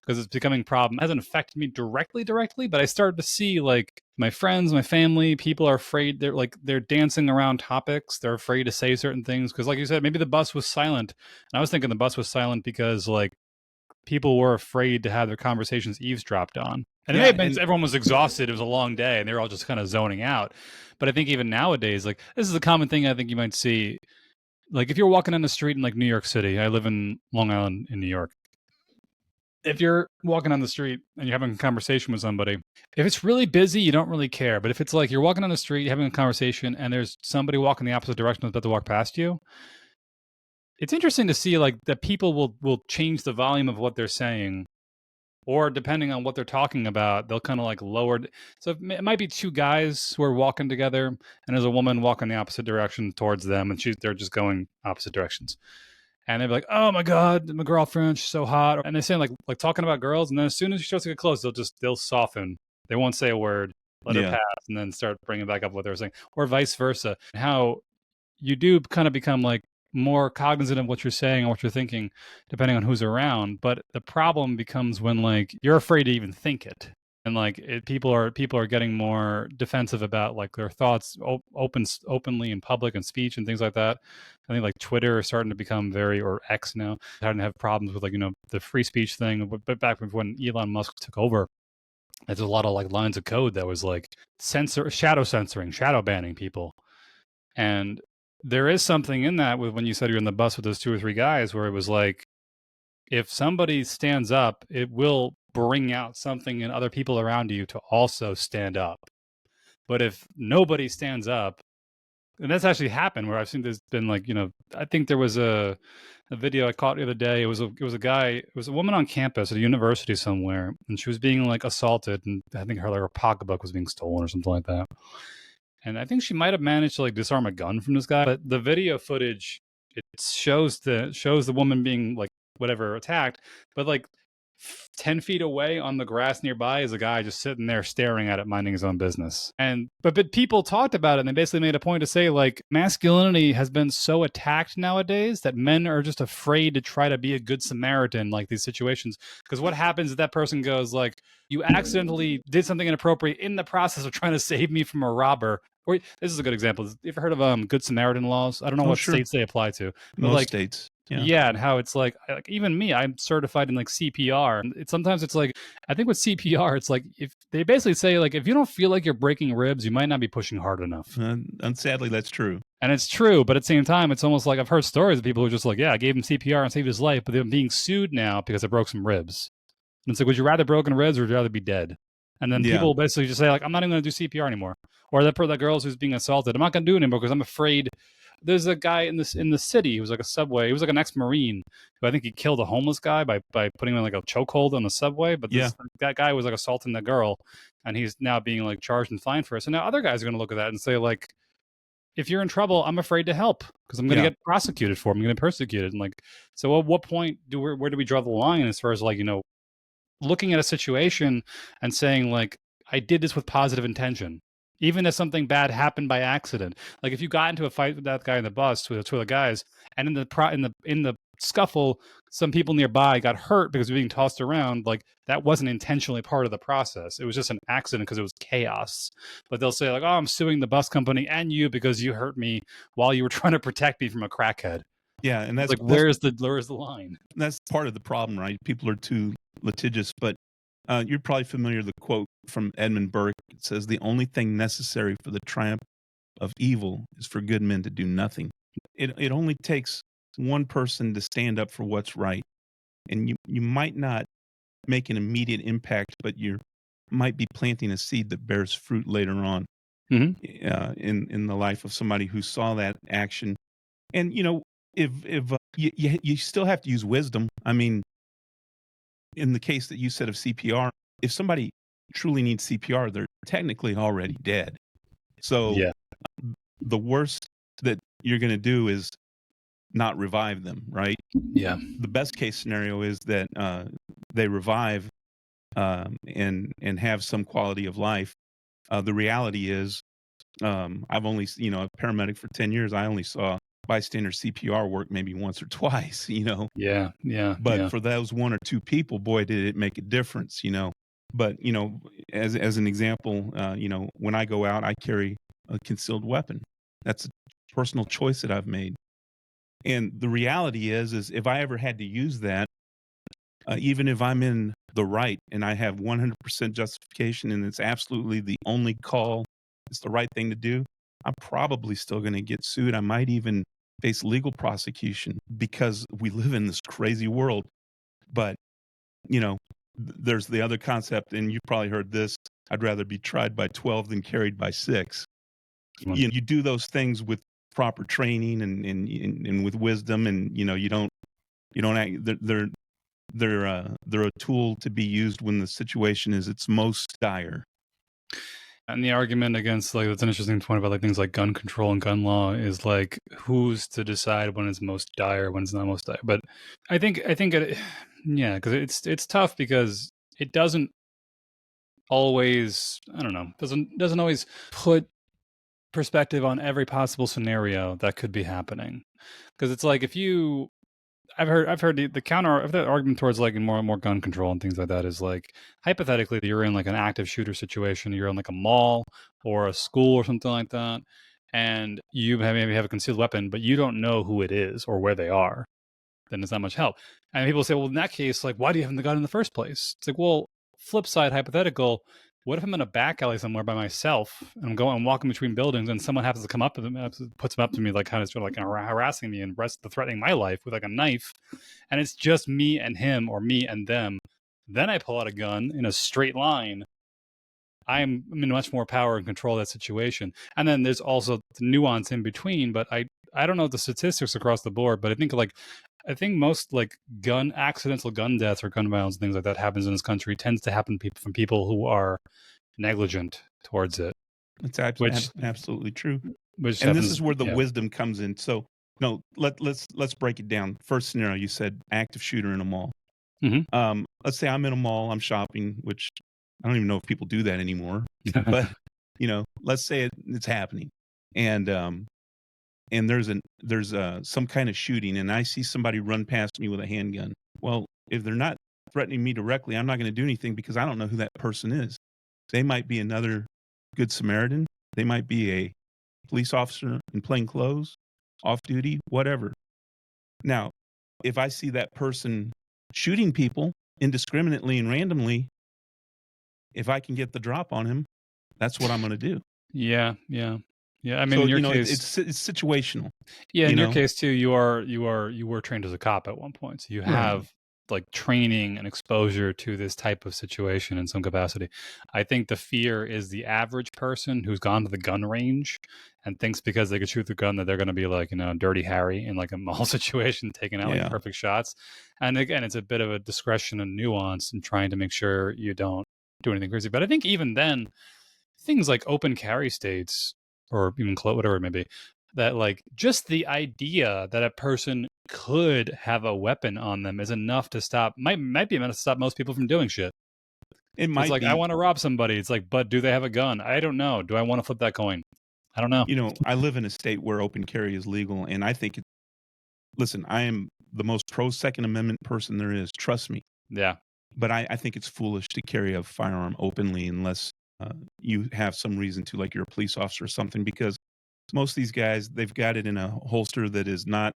Because it's becoming a problem. It hasn't affected me directly, but I started to see, like, my friends, my family, people are afraid. They're dancing around topics. They're afraid to say certain things. Because like you said, maybe the bus was silent. And I was thinking the bus was silent because, like, people were afraid to have their conversations eavesdropped on. And it may have been everyone was exhausted. It was a long day and they were all just kind of zoning out. But I think even nowadays, like, this is a common thing I think you might see. Like, if you're walking down the street in, like, New York City, I live in Long Island in New York. If you're walking on the street and you're having a conversation with somebody, if it's really busy, you don't really care. But if it's like you're walking on the street, having a conversation, and there's somebody walking the opposite direction that's about to walk past you, it's interesting to see, like, that people will change the volume of what they're saying, or depending on what they're talking about, they'll kind of like lower. So it might be 2 guys who are walking together, and there's a woman walking the opposite direction towards them, and they're just going opposite directions. And they'd be like, "Oh my God, my girlfriend, she's so hot." And they say like talking about girls. And then as soon as she starts to get close, they'll soften. They won't say a word, let her pass, and then start bringing back up what they were saying, or vice versa. How you do kind of become like more cognizant of what you're saying or what you're thinking, depending on who's around. But the problem becomes when, like, you're afraid to even think it. And like people are getting more defensive about, like, their thoughts openly in public and speech and things like that. I think like Twitter is starting to become or X now, starting to have problems with, like, the free speech thing. But back when Elon Musk took over, there's a lot of, like, lines of code that was like shadow censoring, shadow banning people. And there is something in that with when you said you're in the bus with those 2 or 3 guys, where it was like, if somebody stands up, it will bring out something in other people around you to also stand up. But if nobody stands up, And that's actually happened where I've seen there's been like, I think there was a video I caught the other day. It was a woman on campus at a university somewhere, and she was being like assaulted, and I think her pocketbook was being stolen or something like that. And I think she might have managed to like disarm a gun from this guy, but the video footage, it shows the woman being like whatever attacked, but like 10 feet away on the grass nearby is a guy just sitting there staring at it, minding his own business. And but people talked about it, and they basically made a point to say like masculinity has been so attacked nowadays that men are just afraid to try to be a good Samaritan like these situations, because what happens if that person goes like, you accidentally did something inappropriate in the process of trying to save me from a robber. Or this is a good example. You ever heard of Good Samaritan laws? I don't know what sure. states they apply to, but Most like states. yeah, and how it's like even me, I'm certified in like CPR. And sometimes it's like, I think with CPR, it's like if they basically say like, if you don't feel like you're breaking ribs, you might not be pushing hard enough. And sadly, that's true. And it's true, but at the same time, it's almost like I've heard stories of people who are just like, yeah, I gave him CPR and saved his life, but they're being sued now because I broke some ribs. And it's like, would you rather broken ribs or would you rather be dead? And then people basically just say like, I'm not even going to do CPR anymore. Or that girl who's being assaulted, I'm not going to do it anymore because I'm afraid. There's a guy in the city who was like a subway. He was like an ex-Marine who I think he killed a homeless guy by putting him in like a chokehold on the subway. But that guy was like assaulting the girl, and he's now being like charged and fined for it. So now other guys are going to look at that and say like, if you're in trouble, I'm afraid to help because I'm going to get prosecuted for it. I'm going to get persecuted. And like, so at what point where do we draw the line as far as like, looking at a situation and saying like, I did this with positive intention, even if something bad happened by accident. Like if you got into a fight with that guy in the bus with two other guys, and in the scuffle, some people nearby got hurt because they were being tossed around. Like that wasn't intentionally part of the process. It was just an accident because it was chaos. But they'll say like, oh, I'm suing the bus company and you because you hurt me while you were trying to protect me from a crackhead. Yeah, and that's like, where's the line? That's part of the problem, right? People are too litigious, but you're probably familiar with the quote from Edmund Burke. It says, the only thing necessary for the triumph of evil is for good men to do nothing. It only takes one person to stand up for what's right. And you might not make an immediate impact, but you might be planting a seed that bears fruit later on in the life of somebody who saw that action. And, if you still have to use wisdom. I mean, in the case that you said of CPR, if somebody truly needs CPR, they're technically already dead. So the worst that you're going to do is not revive them, right? Yeah. The best case scenario is that they revive and have some quality of life. The reality is, I've only, a paramedic for 10 years. I only saw bystander CPR work maybe once or twice, Yeah. But for those one or two people, boy, did it make a difference, But, as an example, when I go out, I carry a concealed weapon. That's a personal choice that I've made. And the reality is if I ever had to use that, even if I'm in the right and I have 100% justification and it's absolutely the only call, it's the right thing to do, I'm probably still going to get sued. I might even face legal prosecution because we live in this crazy world. But, there's the other concept, and you've probably heard this, I'd rather be tried by 12 than carried by 6. You do those things with proper training and with wisdom, and, you don't act, they're a tool to be used when the situation is its most dire. And the argument against like that's an interesting point about like things like gun control and gun law is like who's to decide when it's most dire, when it's not most dire. But I think it, because it's tough because it doesn't always doesn't always put perspective on every possible scenario that could be happening. Because it's like if you I've heard the counter of the argument towards like more and more gun control and things like that is like hypothetically you're in like an active shooter situation, you're in like a mall or a school or something like that, and you maybe have a concealed weapon, but you don't know who it is or where they are, then it's not much help. And people say, well, in that case, like, why do you have the gun in the first place? It's like, well, flip side hypothetical. What if I'm in a back alley somewhere by myself and I'm walking between buildings and someone happens to come up to them, puts them up to me, like kind of sort of like harassing me and threatening my life with like a knife, and it's just me and him or me and them. Then I pull out a gun in a straight line. I'm in much more power and control of that situation. And then there's also the nuance in between, but I don't know the statistics across the board, but I think most like accidental gun deaths or gun violence, things like that happens in this country tends to happen from people who are negligent towards it. It's Which absolutely true. which And happens, this is where the yeah. wisdom comes in. So, no, let's break it down. First scenario, you said active shooter in a mall. Let's say I'm in a mall, I'm shopping, which I don't even know if people do that anymore. But let's say it's happening, and there's some kind of shooting, and I see somebody run past me with a handgun. Well, if they're not threatening me directly, I'm not going to do anything because I don't know who that person is. They might be another Good Samaritan. They might be a police officer in plain clothes, off duty, whatever. Now, if I see that person shooting people indiscriminately and randomly, if I can get the drop on him, that's what I'm going to do. Yeah. I mean, So, in your case, it's situational. yeah, in your case too, you were trained as a cop at one point, so you have like training and exposure to this type of situation in some capacity. I think the fear is the average person who's gone to the gun range and thinks because they could shoot the gun that they're going to be like, Dirty Harry in like a mall situation, taking out like perfect shots. And again, it's a bit of a discretion and nuance in trying to make sure you don't do anything crazy. But I think even then, things like open carry states or even whatever it may be, that like just the idea that a person could have a weapon on them is enough to stop, might be enough to stop most people from doing shit. It might It's like, be. I want to rob somebody. It's like, but do they have a gun? I don't know. Do I want to flip that coin? I don't know. I live in a state where open carry is legal, and I think listen, I am the most pro Second Amendment person there is. Trust me. Yeah. But I think it's foolish to carry a firearm openly unless you have some reason to, like you're a police officer or something, because most of these guys, they've got it in a holster that is not,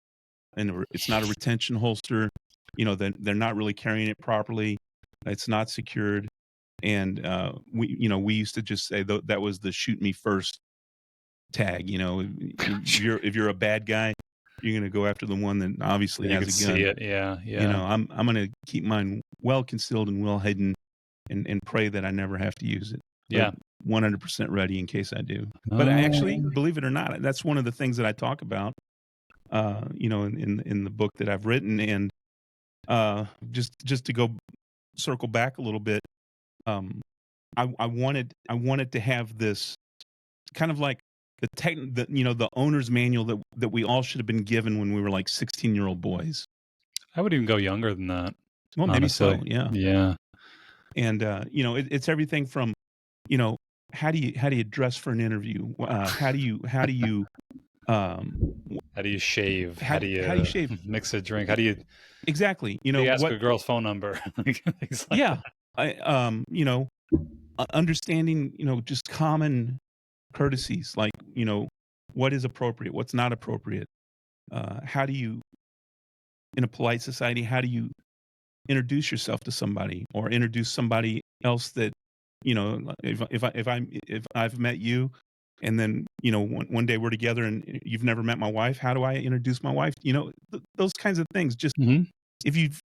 it's not a retention holster. They're not really carrying it properly. It's not secured. And we used to just say that was the shoot me first tag. If you're a bad guy, you're going to go after the one that obviously has a gun. See it. Yeah. I'm going to keep mine well concealed and well hidden, and pray that I never have to use it. Yeah. 100% ready in case I do. But actually, believe it or not, that's one of the things that I talk about, in the book that I've written. And just to go circle back a little bit, I wanted to have this kind of like the owner's manual that we all should have been given when we were like 16-year-old boys. I would even go younger than that. Well, maybe so. Yeah. Yeah. And it's everything from, how do you dress for an interview? How do you shave? How do you shave? Mix a drink? How do you exactly? ask a girl's phone number? Yeah. Understanding, just common courtesies, like, what is appropriate, what's not appropriate. How do you, in a polite society, how do you introduce yourself to somebody, or introduce somebody else that, if I've met you, and then, one day we're together and you've never met my wife, how do I introduce my wife? Those kinds of things. Just if you've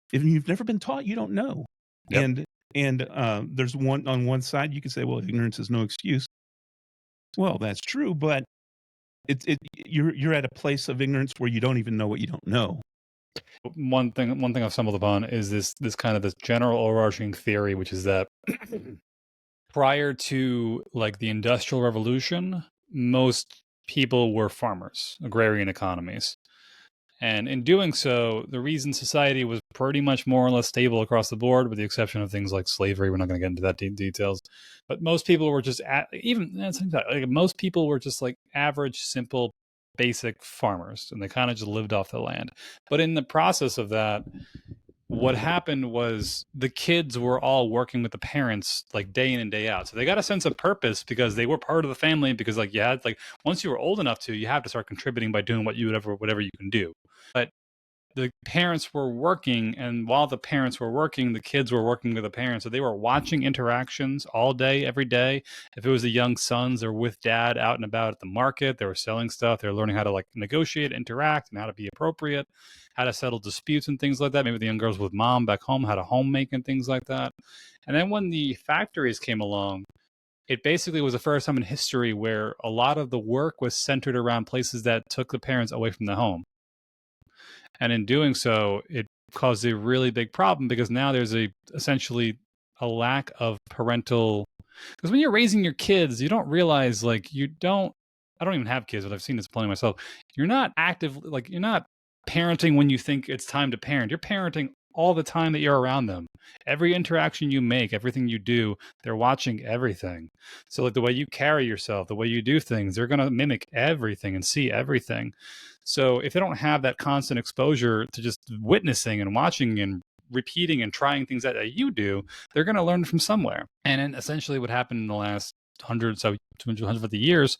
never been taught, you don't know. Yep. And there's on one side you can say, well, ignorance is no excuse. Well, that's true, but you're at a place of ignorance where you don't even know what you don't know. One thing I've stumbled upon is this kind of this general overarching theory, which is that prior to like the Industrial Revolution, most people were farmers, agrarian economies. And in doing so, the reason society was pretty much more or less stable across the board, with the exception of things like slavery. We're not going to get into that details. But most people were just most people were just like average, simple, basic farmers, and they kind of just lived off the land. But in the process of that, what happened was the kids were all working with the parents like day in and day out. So they got a sense of purpose because they were part of the family, because like you had like, once you were old enough to, you have to start contributing by doing whatever you can do. But the parents were working, and while the parents were working, the kids were working with the parents. So they were watching interactions all day, every day. If it was the young sons, they're with dad out and about at the market. They were selling stuff. They were learning how to like negotiate, interact, and how to be appropriate, how to settle disputes and things like that. Maybe the young girls with mom back home, how to homemake and things like that. And then when the factories came along, it basically was the first time in history where a lot of the work was centered around places that took the parents away from the home. And in doing so, it caused a really big problem because now there's essentially a lack of parental, because when you're raising your kids, you don't realize I don't even have kids, but I've seen this plenty myself. You're not you're not parenting when you think it's time to parent. You're parenting all the time that you're around them. Every interaction you make, everything you do, they're watching everything. So like the way you carry yourself, the way you do things, they're going to mimic everything and see everything. So if they don't have that constant exposure to just witnessing and watching and repeating and trying things that you do, they're going to learn from somewhere. And then essentially what happened in the last 250 years,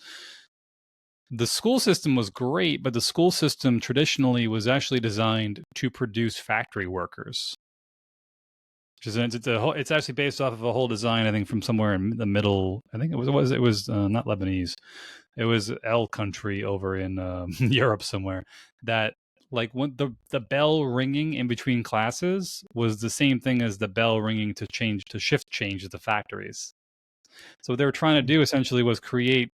the school system was great, but the school system traditionally was actually designed to produce factory workers. It's actually based off of a whole design, I think, from somewhere in the middle. I think it was not Lebanese. It was L country over in Europe somewhere. That like when the bell ringing in between classes was the same thing as the bell ringing to shift change at the factories. So what they were trying to do essentially was create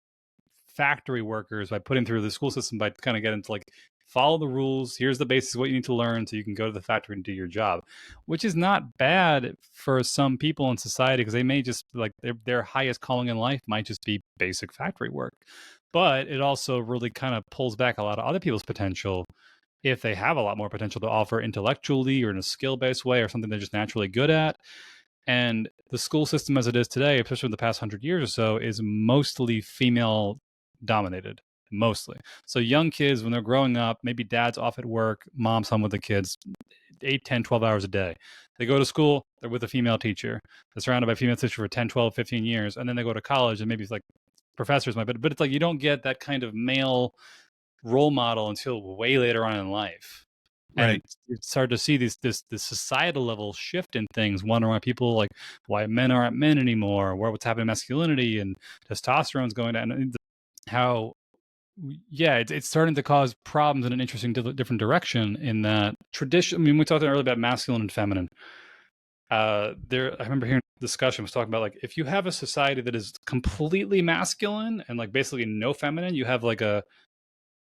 factory workers by putting through the school system, by kind of getting to like follow the rules. Here's the basics of what you need to learn so you can go to the factory and do your job, which is not bad for some people in society because they may just like their highest calling in life might just be basic factory work. But it also really kind of pulls back a lot of other people's potential if they have a lot more potential to offer intellectually or in a skill-based way or something they're just naturally good at. And the school system as it is today, especially in the past 100 years or so, is mostly female dominated, mostly. So young kids, when they're growing up, maybe dad's off at work, mom's home with the kids 8, 10, 12 hours a day. They go to school, they're with a female teacher. They're surrounded by female teachers for 10, 12, 15 years. And then they go to college and maybe it's like professors might, but it's like you don't get that kind of male role model until way later on in life. And Right. it's started to see this societal level shift in things, wondering why people like why men aren't men anymore, what's happening to masculinity and testosterone's going down, and how it's starting to cause problems in an interesting different direction in that tradition. I mean, we talked earlier about masculine and feminine. I remember hearing discussion was talking about like if you have a society that is completely masculine and like basically no feminine, you have like a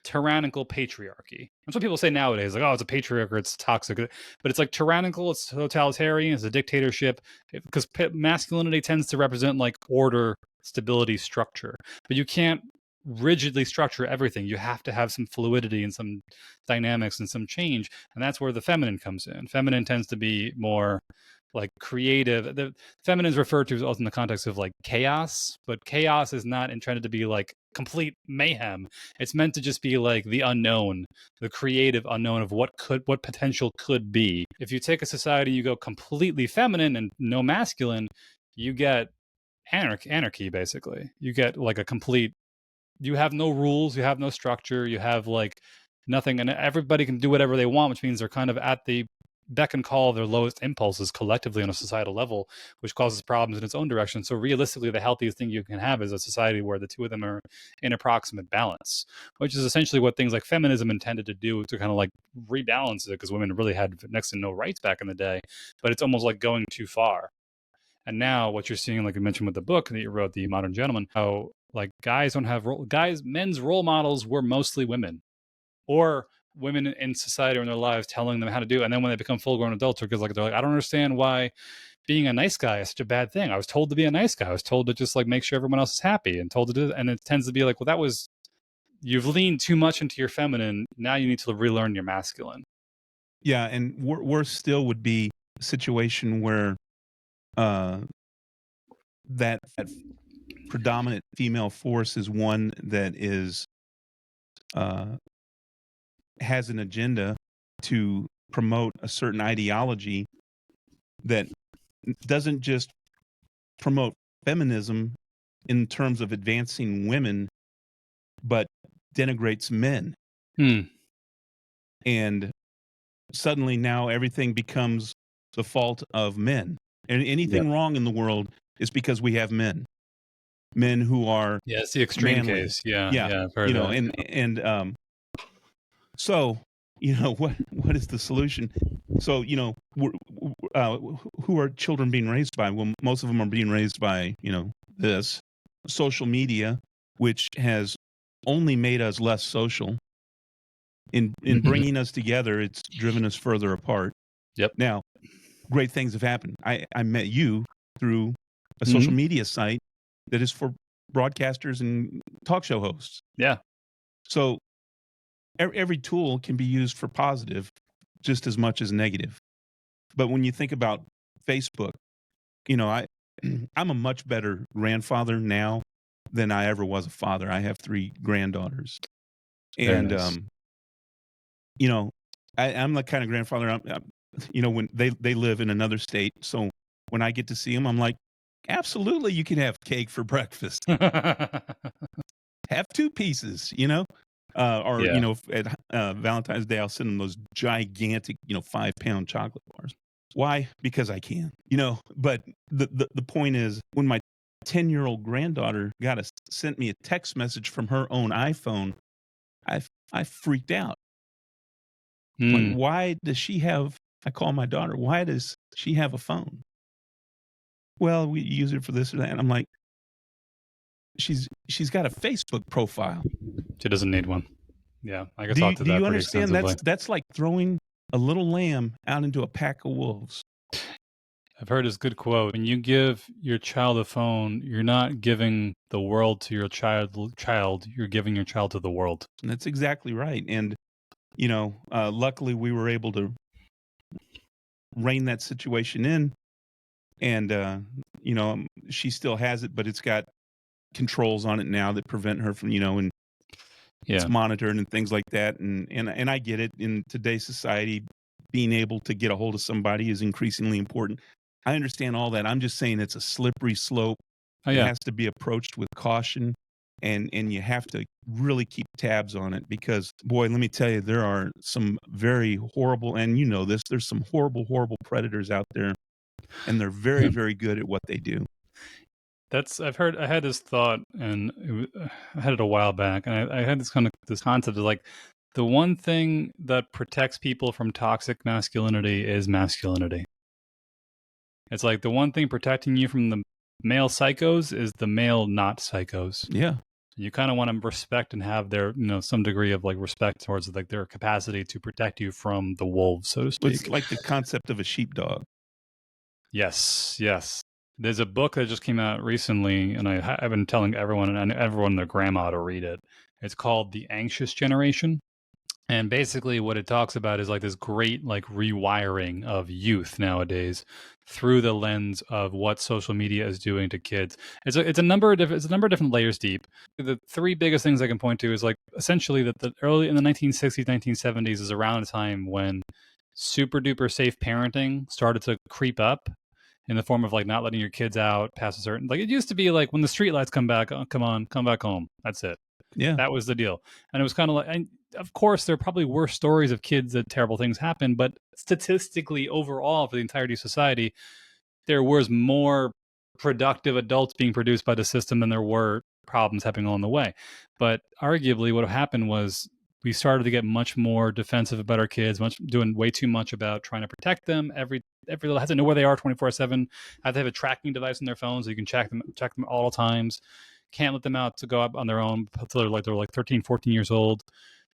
tyrannical patriarchy. That's what people say nowadays, like, oh, it's a patriarchy, it's toxic, but it's like tyrannical, it's totalitarian, it's a dictatorship, because masculinity tends to represent like order, stability, structure, but you can't rigidly structure everything. You have to have some fluidity and some dynamics and some change, and that's where the feminine comes in. Feminine tends to be more like creative. The feminine is referred to also in the context of like chaos, but chaos is not intended to be like complete mayhem. It's meant to just be like the unknown, the creative unknown of what potential could be. If you take a society, you go completely feminine and no masculine, you get anarchy basically. You get like a complete, you have no rules, you have no structure, you have like nothing, and everybody can do whatever they want, which means they're kind of at the beck and call of their lowest impulses collectively on a societal level, which causes problems in its own direction. So realistically, the healthiest thing you can have is a society where the two of them are in approximate balance, which is essentially what things like feminism intended to do, to kind of like rebalance it, because women really had next to no rights back in the day, but it's almost like going too far. And now what you're seeing, like you mentioned with the book that you wrote, The Modern Gentleman, how like men's role models were mostly women, or women in society or in their lives telling them how to do it. And then when they become full-grown adults, they're like, I don't understand why being a nice guy is such a bad thing. I was told to be a nice guy. I was told to just like make sure everyone else is happy, and told to do it. And it tends to be like, well, you've leaned too much into your feminine. Now you need to relearn your masculine. Yeah, and worse still would be a situation where that predominant female force is one that is has an agenda to promote a certain ideology that doesn't just promote feminism in terms of advancing women, but denigrates men. And suddenly now everything becomes the fault of men. And anything wrong in the world is because we have men who are it's the extreme manly. case. So what is the solution? So who are children being raised by? Well, most of them are being raised by this social media, which has only made us less social. In bringing us together, it's driven us further apart. Yep. Now, great things have happened. I met you through a social media site that is for broadcasters and talk show hosts. Yeah. So every tool can be used for positive just as much as negative. But when you think about Facebook, I'm a much better grandfather now than I ever was a father. I have 3 granddaughters. And, nice. I'm the kind of grandfather, when they live in another state. So when I get to see them, I'm like, absolutely, you can have cake for breakfast. Have 2 pieces, or, Yeah. at Valentine's Day, I'll send them those gigantic, 5-pound chocolate bars. Why? Because I can, but the point is, when my 10-year-old granddaughter sent me a text message from her own iPhone, I freaked out. Like, why does she have, I call my daughter, why does she have a phone? Well, we use it for this or that. And I'm like, she's got a Facebook profile. She doesn't need one. Yeah, I can Do talk to that you pretty understand? extensively. That's like throwing a little lamb out into a pack of wolves. I've heard this good quote: when you give your child a phone, you're not giving the world to your child. You're giving your child to the world. And that's exactly right. And luckily we were able to rein that situation in. And she still has it, but it's got controls on it now that prevent her from, and it's monitored and things like that. And I get it. In today's society, being able to get a hold of somebody is increasingly important. I understand all that. I'm just saying it's a slippery slope. It has to be approached with caution, and you have to really keep tabs on it, because, boy, let me tell you, there are some very horrible, and this, there's some horrible predators out there, and they're very, very good at what they do. I had this thought, and I had it a while back, and I had this concept of like, the one thing that protects people from toxic masculinity is masculinity. It's like the one thing protecting you from the male psychos is the male not psychos. Yeah. You kind of want to respect and have their, some degree of like respect towards like their capacity to protect you from the wolves, so to speak. It's like the concept of a sheepdog. Yes. There's a book that just came out recently, and I've been telling everyone and everyone their grandma to read it. It's called The Anxious Generation. And basically what it talks about is like this great like rewiring of youth nowadays through the lens of what social media is doing to kids. It's a number of different layers deep. The 3 biggest things I can point to is like essentially that the early in the 1960s, 1970s is around a time when super duper safe parenting started to creep up in the form of like not letting your kids out past a certain, like it used to be like when the street lights come back, come back home. That's it. Yeah. That was the deal. And it was kind of like, and of course, there probably were stories of kids that terrible things happened, but statistically, overall, for the entirety of society, there was more productive adults being produced by the system than there were problems happening along the way. But arguably, what happened was we started to get much more defensive about our kids, doing way too much about trying to protect them. Every little has to know where they are 24/7. Have to have a tracking device on their phones so you can check them at all times. Can't let them out to go up on their own until they're like 13, 14 years old.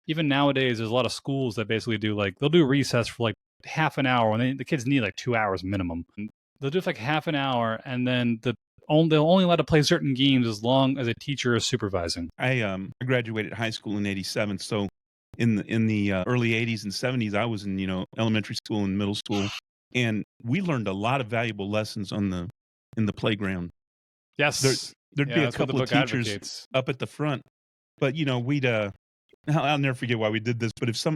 Even nowadays, there's a lot of schools that basically do like, they'll do recess for like half an hour when the kids need like 2 hours minimum. They'll do like half an hour, and then they'll only allowed to play certain games as long as a teacher is supervising. I graduated high school in '87, so in the early '80s and '70s, I was in elementary school and middle school, and we learned a lot of valuable lessons in the playground. Yes, there'd be a couple of teachers up at the front, but we'd I'll never forget why we did this. But if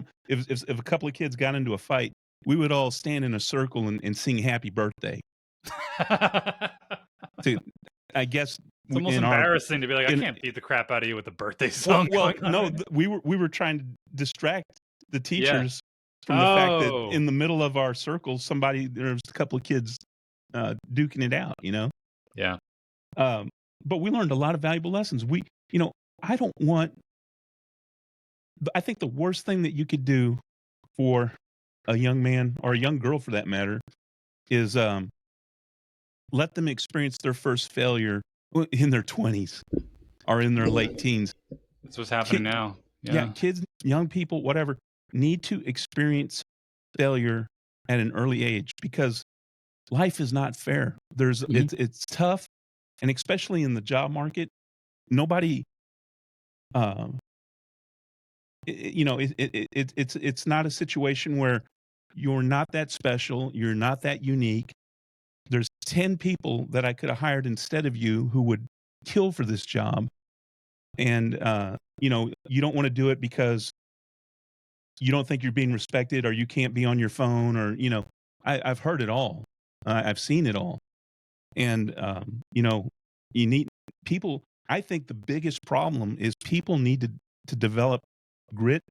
a couple of kids got into a fight, we would all stand in a circle and sing "Happy Birthday." I guess it's almost embarrassing to be like, I can't beat the crap out of you with the birthday song. Well, no, we were trying to distract the teachers from the fact that in the middle of our circle, there was a couple of kids duking it out. Yeah. But we learned a lot of valuable lessons. I think the worst thing that you could do for a young man, or a young girl for that matter, is let them experience their first failure in their 20s or in their late teens. That's what's happening now. Yeah, kids, young people, whatever, need to experience failure at an early age because life is not fair. It's tough, and especially in the job market, nobody, um, it's not a situation where you're not that special, you're not that unique. There's 10 people that I could have hired instead of you who would kill for this job, and you don't want to do it because you don't think you're being respected, or you can't be on your phone, or I've heard it all. I've seen it all, and you need people. I think the biggest problem is people need to develop grit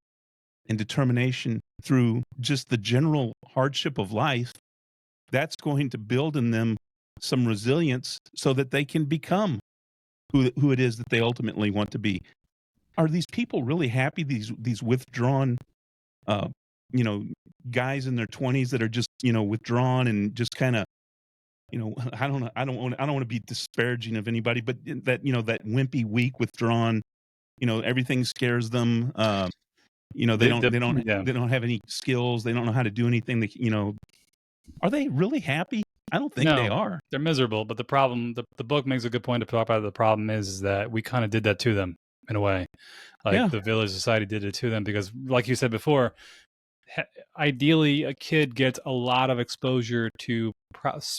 and determination through just the general hardship of life. That's going to build in them some resilience so that they can become who it is that they ultimately want to be. Are these people really happy? These withdrawn, uh, you know, guys in their 20s that are just withdrawn and just kind of, I don't know. I don't want to be disparaging of anybody, but that wimpy, weak, withdrawn. Everything scares them. They don't have any skills. They don't know how to do anything. Are they really happy? I don't think they are. They're miserable. But the problem, the book makes a good point to talk about. The problem is that we kind of did that to them in a way. The village society did it to them because, like you said before, ideally a kid gets a lot of exposure to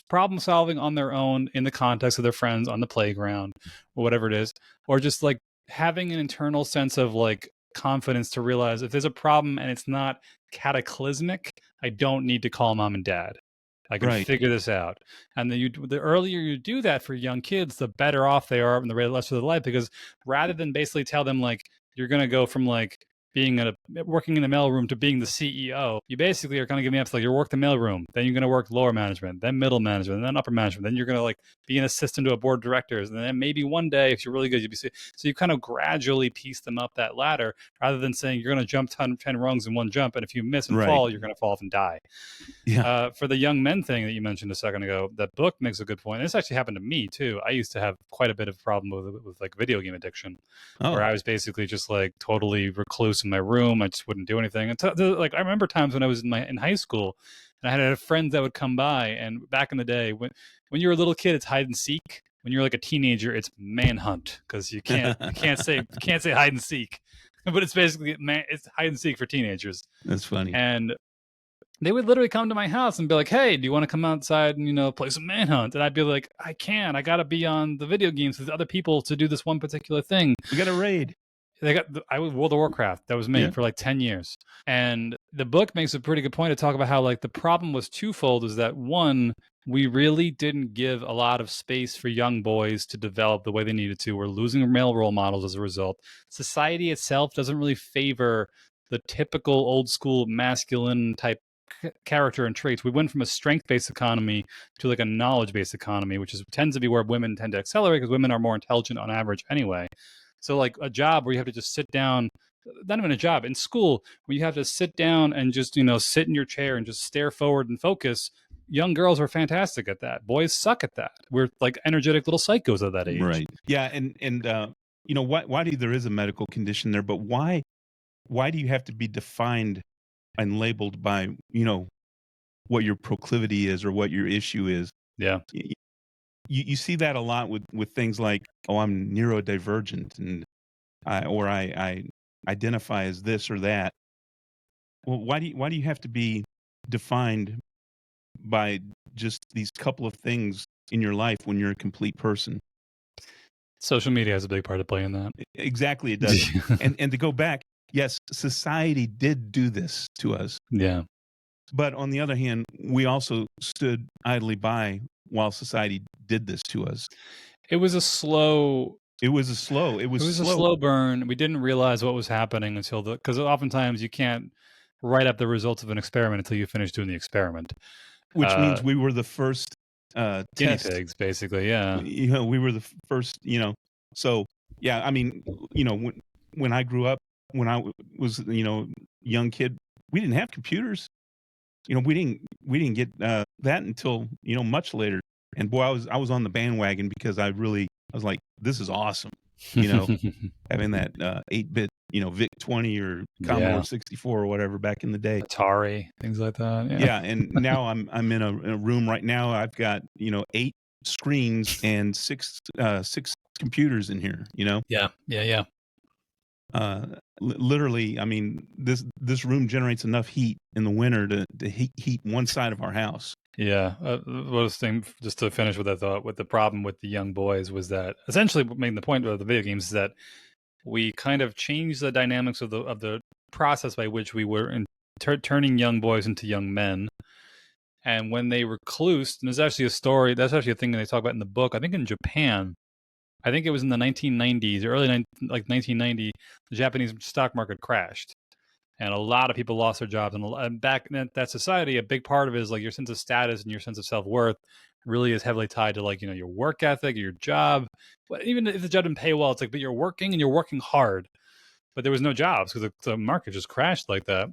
problem solving on their own in the context of their friends on the playground or whatever it is, or just like having an internal sense of like confidence to realize if there's a problem and it's not cataclysmic, I don't need to call mom and dad. I can figure this out. And then the earlier you do that for young kids, the better off they are in the rest of their life, because rather than basically tell them like you're going to go from like being working in the mailroom to being the CEO, you basically are kind of giving up. Like, you work the mailroom, then you're going to work lower management, then middle management, then upper management, then you're going to like be an assistant to a board of directors, and then maybe one day, if you're really good, you'll be. So you kind of gradually piece them up that ladder, rather than saying you're going to jump 10 rungs in one jump, and if you miss and fall, you're going to fall off and die. Yeah. For the young men thing that you mentioned a second ago, that book makes a good point. This actually happened to me too. I used to have quite a bit of problem with like video game addiction, where I was basically just like totally recluse in my room. I just wouldn't do anything. And like I remember times when I was in high school, and I had friends that would come by. And back in the day, when you're a little kid, it's hide and seek. When you're like a teenager, it's manhunt, because you can't say hide and seek, but it's basically it's hide and seek for teenagers. That's funny. And they would literally come to my house and be like, "Hey, do you want to come outside and play some manhunt?" And I'd be like, "I can't. I got to be on the video games with other people to do this one particular thing. We got a raid." I was World of Warcraft. That was me for like 10 years. And the book makes a pretty good point to talk about how like the problem was twofold. Is that one, we really didn't give a lot of space for young boys to develop the way they needed to. We're losing male role models as a result. Society itself doesn't really favor the typical old school masculine type character and traits. We went from a strength-based economy to like a knowledge-based economy, which tends to be where women tend to accelerate, because women are more intelligent on average anyway. So like a job where you have to just sit down, not even a job, in school where you have to sit down and just, sit in your chair and just stare forward and focus. Young girls are fantastic at that. Boys suck at that. We're like energetic little psychos at that age. Right. Yeah. And why there is a medical condition there, but why do you have to be defined and labeled by, what your proclivity is or what your issue is? Yeah. You see that a lot with things like, oh, I'm neurodivergent, and I identify as this or that. Well, why do you have to be defined by just these couple of things in your life when you're a complete person? Social media has a big part to play in that. Exactly, it does. and to go back, yes, society did do this to us. Yeah. But on the other hand, we also stood idly by while society did this to us. It was a slow burn. We didn't realize what was happening because oftentimes you can't write up the results of an experiment until you finish doing the experiment. Which means we were the first guinea pigs, basically. Yeah. We were the first, So, yeah, I mean, when I grew up, when I was, young kid, we didn't have computers. We didn't get that until, much later. And boy, I was on the bandwagon because I was like, this is awesome. You know, having that 8-bit, VIC 20 or Commodore Yeah. 64 or whatever back in the day. Atari, things like that. Yeah. Yeah, and now I'm in a room right now. I've got 8 screens and six computers in here. Yeah. Literally, I mean, this room generates enough heat in the winter to heat one side of our house. Yeah. Last thing, just to finish with that thought, with the problem with the young boys was that essentially what made the point of the video games is that we kind of changed the dynamics of the process by which we were turning young boys into young men. And when they reclused, and there's actually a story, that's actually a thing that they talk about in the book, I think in Japan, I think it was in the 1990s, early 1990, the Japanese stock market crashed. And a lot of people lost their jobs. And back in that society, a big part of it is like your sense of status and your sense of self-worth really is heavily tied to like, your work ethic, your job. But even if the job didn't pay well, it's like, but you're working and you're working hard. But there was no jobs because the market just crashed like that.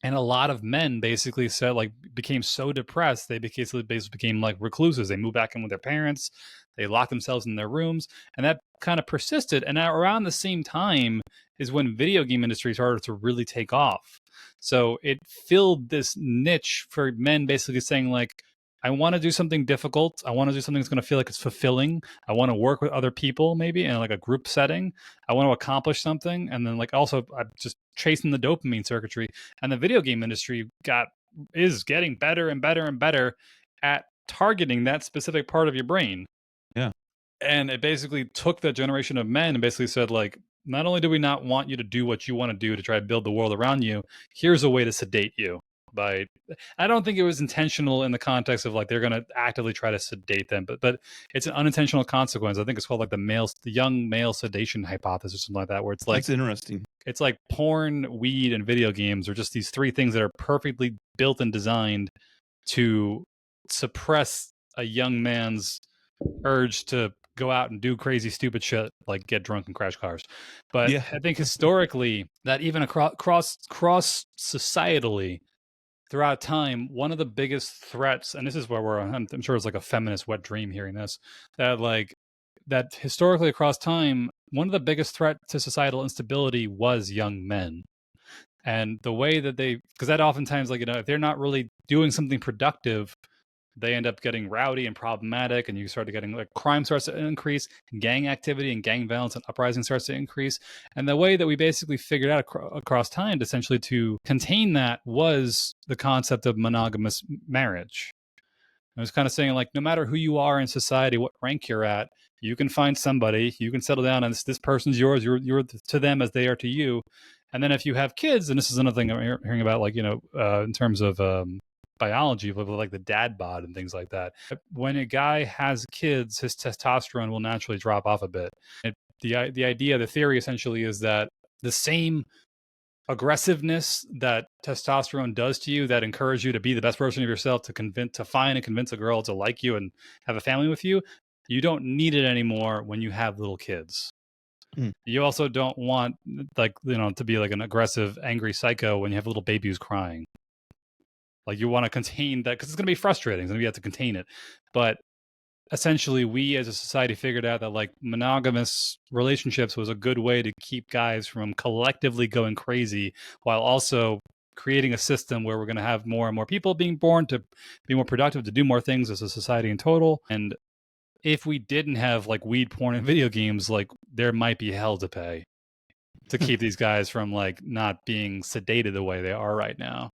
And a lot of men basically said, like, became so depressed, they basically became like recluses. They moved back in with their parents. They locked themselves in their rooms. And that kind of persisted. And around the same time is when video game industry started to really take off. So it filled this niche for men basically saying, like, I want to do something difficult. I want to do something that's going to feel like it's fulfilling. I want to work with other people, maybe in like a group setting. I want to accomplish something. And then like also I'm just chasing the dopamine circuitry. And the video game industry is getting better and better and better at targeting that specific part of your brain. Yeah. And it basically took that generation of men and basically said, like, not only do we not want you to do what you want to do to try to build the world around you, here's a way to sedate you. I don't think it was intentional in the context of like they're going to actively try to sedate them, but it's an unintentional consequence. I think it's called like the young male sedation hypothesis or something like that, where it's like, that's interesting. It's like porn, weed, and video games are just these three things that are perfectly built and designed to suppress a young man's urge to go out and do crazy, stupid shit like get drunk and crash cars. But yeah. I think historically that even across societally, throughout time, one of the biggest threats, and this is where I'm sure it's like a feminist wet dream hearing this, that historically across time, one of the biggest threats to societal instability was young men. And the way that because that oftentimes, like, if they're not really doing something productive, they end up getting rowdy and problematic, and you start getting like crime starts to increase, gang activity and gang violence and uprising starts to increase. And the way that we basically figured out across time essentially to contain that was the concept of monogamous marriage. I was kind of saying, like, no matter who you are in society, what rank you're at, you can find somebody, you can settle down, and this person's yours, you're to them as they are to you. And then if you have kids, and this is another thing I'm hearing about, like, in terms of biology, like the dad bod and things like that. When a guy has kids, his testosterone will naturally drop off a bit. The theory essentially is that the same aggressiveness that testosterone does to you, that encourages you to be the best version of yourself, to find and convince a girl to like you and have a family with you, you don't need it anymore when you have little kids. You also don't want, like, to be like an aggressive, angry psycho when you have a little baby who's crying. Like, you want to contain that because it's going to be frustrating. It's going to be have to contain it. But essentially, we as a society figured out that like monogamous relationships was a good way to keep guys from collectively going crazy, while also creating a system where we're going to have more and more people being born to be more productive, to do more things as a society in total. And if we didn't have like weed, porn, and video games, like there might be hell to pay to keep these guys from like not being sedated the way they are right now.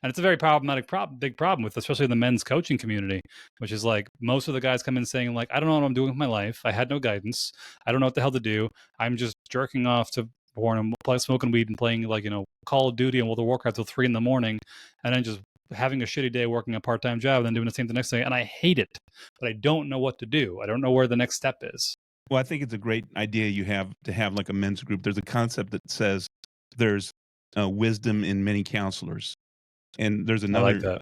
And it's a very problematic, big problem with, especially the men's coaching community, which is like most of the guys come in saying like, I don't know what I'm doing with my life. I had no guidance. I don't know what the hell to do. I'm just jerking off to porn and smoking weed and playing like, Call of Duty and World of Warcraft till 3 a.m. and then just having a shitty day working a part-time job and then doing the same the next day. And I hate it, but I don't know what to do. I don't know where the next step is. Well, I think it's a great idea you have to have like a men's group. There's a concept that says there's wisdom in many counselors. And there's another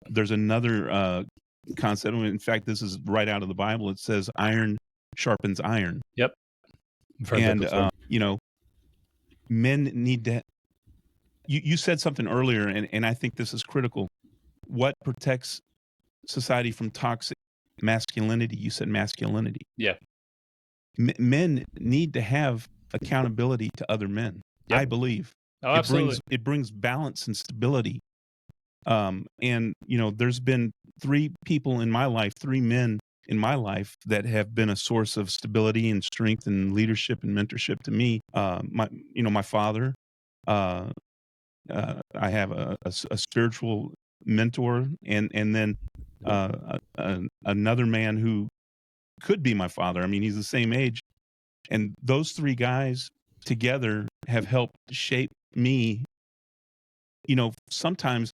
concept. In fact, this is right out of the Bible. It says iron sharpens iron. Yep. And men need to. You said something earlier, and I think this is critical. What protects society from toxic masculinity. You said masculinity. Yeah. Men need to have accountability to other men. Yep. I believe Oh, absolutely. it brings balance and stability. And there's been three men in my life that have been a source of stability and strength and leadership and mentorship to me. My father. I have a spiritual mentor, and then another man who could be my father. I mean, he's the same age, and those three guys together have helped shape me. Sometimes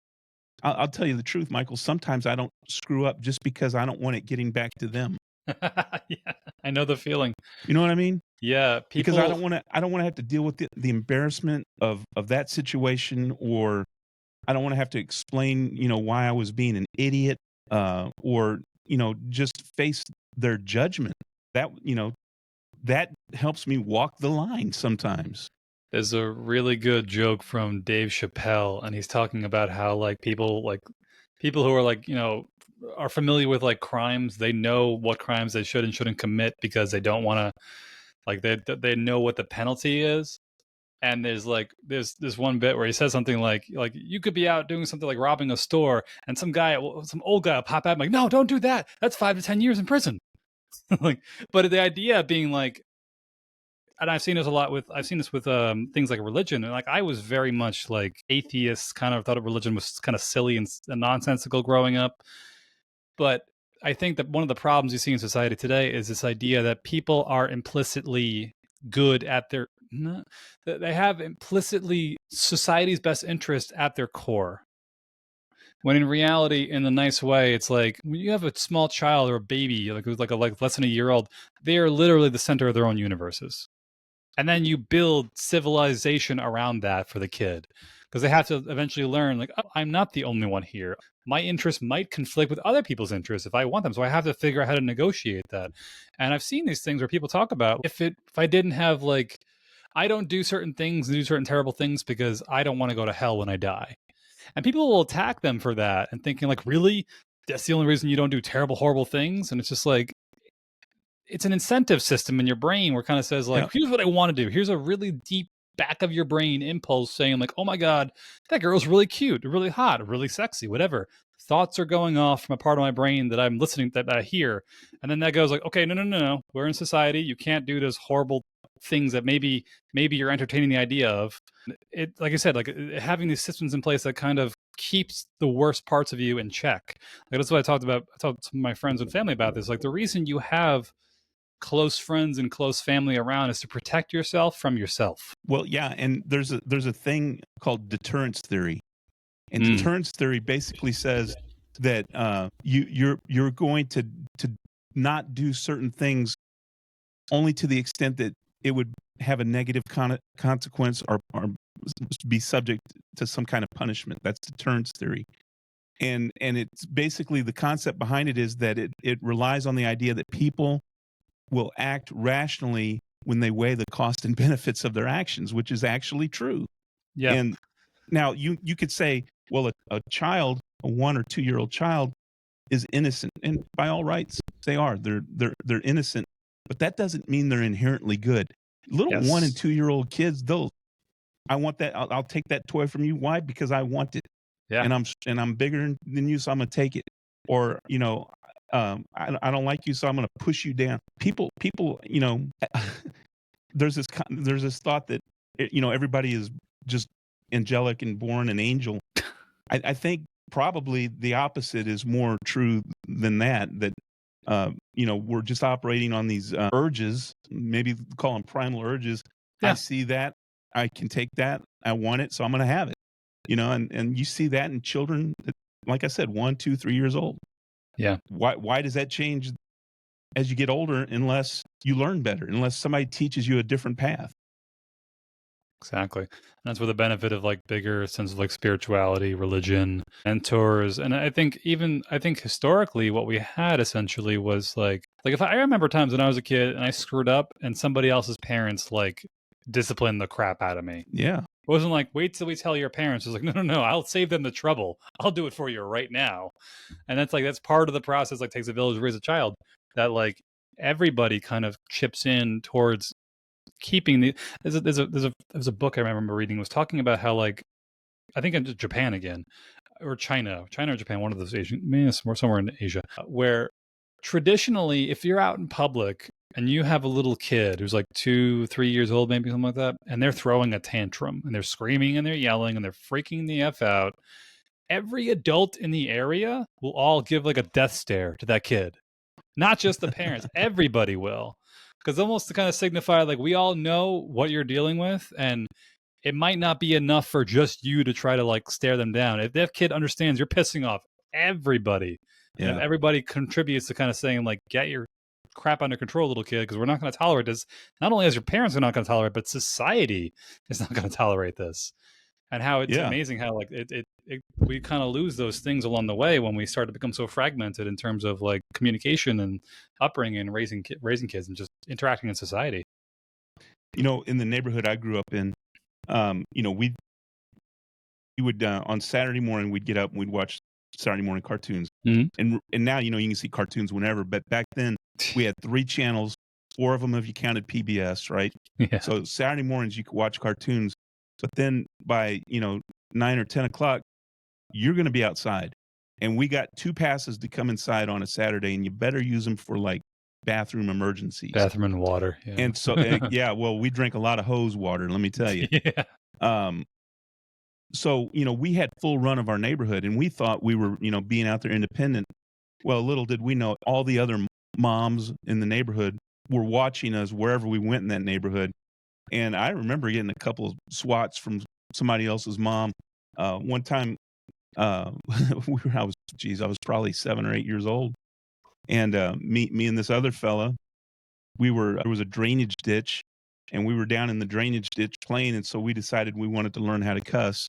I'll tell you the truth, Michael. Sometimes I don't screw up just because I don't want it getting back to them. Yeah, I know the feeling. You know what I mean? Yeah, because I don't want to have to deal with the embarrassment of that situation, or I don't want to have to explain, why I was being an idiot, or just face their judgment. That helps me walk the line sometimes. There's a really good joke from Dave Chappelle, and he's talking about how people who are are familiar with crimes, they know what crimes they should and shouldn't commit because they don't want to they know what the penalty is. And there's this one bit where he says something like you could be out doing something like robbing a store, and some old guy will pop out, like, no, don't do that. That's 5 to 10 years in prison. But the idea being and I've seen this with things like religion, and I was very much atheist, kind of thought religion was kind of silly and nonsensical growing up. But I think that one of the problems you see in society today is this idea that people are implicitly good at they have implicitly society's best interest at their core. When in reality, in a nice way, it's like when you have a small child or a baby, who's less than a year old, they are literally the center of their own universes. And then you build civilization around that for the kid, because they have to eventually learn, oh, I'm not the only one here. My interests might conflict with other people's interests if I want them. So I have to figure out how to negotiate that. And I've seen these things where people talk about, if I didn't have I don't do certain things and do certain terrible things because I don't want to go to hell when I die. And people will attack them for that and thinking really? That's the only reason you don't do terrible, horrible things? And it's just it's an incentive system in your brain where it kind of says here's what I want to do. Here's a really deep back of your brain impulse saying oh my God, that girl's really cute, really hot, really sexy, whatever. Thoughts are going off from a part of my brain that I'm listening, that I hear. And then that goes okay, no. We're in society. You can't do those horrible things that maybe you're entertaining the idea of. It, like I said, having these systems in place that kind of keeps the worst parts of you in check. That's what I talked to my friends and family about this. The reason you have close friends and close family around is to protect yourself from yourself. Well, yeah, and there's a thing called deterrence theory, and deterrence theory basically says that you're going to not do certain things only to the extent that it would have a negative consequence or be subject to some kind of punishment. That's deterrence theory. And it's basically, the concept behind it is that it relies on the idea that people will act rationally when they weigh the cost and benefits of their actions, which is actually true. Yeah. And now you could say, well, a child, a 1 or 2 year old child, is innocent, and by all rights they are. They're innocent, but that doesn't mean they're inherently good. Little 1 and 2 year old kids, I want that. I'll take that toy from you. Why? Because I want it. Yeah. And I'm bigger than you, so I'm gonna take it. Or I don't like you, so I'm going to push you down. People, there's this thought that everybody is just angelic and born an angel. I think probably the opposite is more true than that. That we're just operating on these urges, maybe call them primal urges. Yeah. I see that, I can take that, I want it, so I'm going to have it. And you see that in children, like I said, 1, 2, 3 years old. Yeah. Why does that change as you get older unless you learn better, unless somebody teaches you a different path? Exactly. And that's where the benefit of bigger sense of spirituality, religion, mentors. And I think historically what we had essentially was if I remember times when I was a kid and I screwed up and somebody else's parents disciplined the crap out of me. Yeah. It wasn't like, wait till we tell your parents. It was like, no, I'll save them the trouble. I'll do it for you right now. And that's part of the process. Like, takes a village to raise a child. That like everybody kind of chips in towards keeping the. There's a book I remember reading was talking about how, like, I think in Japan again, or China or Japan, one of those Asian, maybe somewhere in Asia, where traditionally, if you're out in public and you have a little kid who's like 2-3 years old, maybe something like that, and they're throwing a tantrum and they're screaming and they're yelling and they're freaking the F out, every adult in the area will all give like a death stare to that kid. Not just the parents, everybody will. Because almost to kind of signify, like, we all know what you're dealing with, and it might not be enough for just you to try to like stare them down. If that kid understands you're pissing off everybody, and if everybody contributes to kind of saying, like, get your crap under control, little kid, because we're not going to tolerate this. Not only as your parents are not going to tolerate, but society is not going to tolerate this. And how it's amazing how like we kind of lose those things along the way when we start to become so fragmented in terms of like communication and upbringing and raising kids and just interacting in society. You know, in the neighborhood I grew up in, you know, we would on Saturday morning we'd get up and we'd watch Saturday morning cartoons. And now, you know, you can see cartoons whenever, but back then we had 3 channels, 4 of them if you counted PBS, right? Yeah. So Saturday mornings you could watch cartoons, but then by, you know, 9 or 10 o'clock, you're going to be outside. And we got 2 passes to come inside on a Saturday, and you better use them for like bathroom emergencies. Bathroom and water. Yeah. And so, yeah, well, we drink a lot of hose water, let me tell you. Yeah. So, you know, we had full run of our neighborhood, and we thought we were, you know, being out there independent. Well, little did we know, all the other moms in the neighborhood were watching us wherever we went in that neighborhood. And I remember getting a couple of swats from somebody else's mom. One time, I was probably 7 or 8 years old. And me and this other fella, there was a drainage ditch, and we were down in the drainage ditch playing. And so we decided we wanted to learn how to cuss.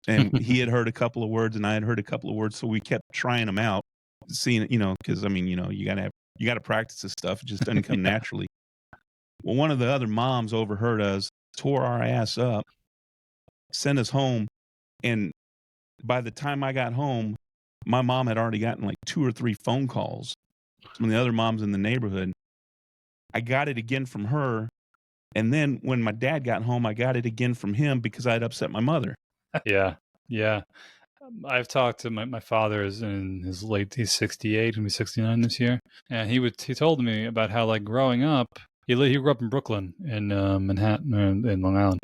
And he had heard a couple of words and I had heard a couple of words. So we kept trying them out, seeing, you know, because I mean, you know, you got to practice this stuff. It just doesn't come naturally. Well, one of the other moms overheard us, tore our ass up, sent us home. And by the time I got home, my mom had already gotten like 2 or 3 phone calls from the other moms in the neighborhood. I got it again from her. And then when my dad got home, I got it again from him because I had upset my mother. Yeah. I've talked to my father is in his he's 68, he'll be 69 this year. And he told me about how, like, growing up, he grew up in Brooklyn, in Manhattan, in Long Island.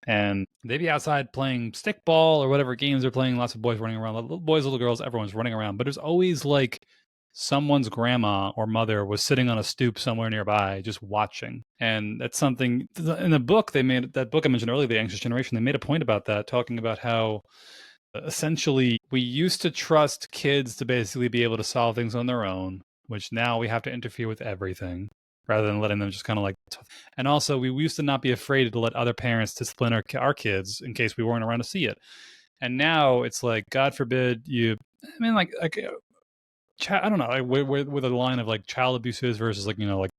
And they'd be outside playing stickball or whatever games they're playing. Lots of boys running around, little boys, little girls, everyone's running around. But there's always like someone's grandma or mother was sitting on a stoop somewhere nearby just watching. And that's something in the book that book I mentioned earlier, The Anxious Generation, they made a point about that, talking about how essentially we used to trust kids to basically be able to solve things on their own, which now we have to interfere with everything rather than letting them just kind of like. And also, we used to not be afraid to let other parents discipline our kids in case we weren't around to see it. And now it's like, God forbid I don't know, like, with a line of like child abuses versus like, you know, like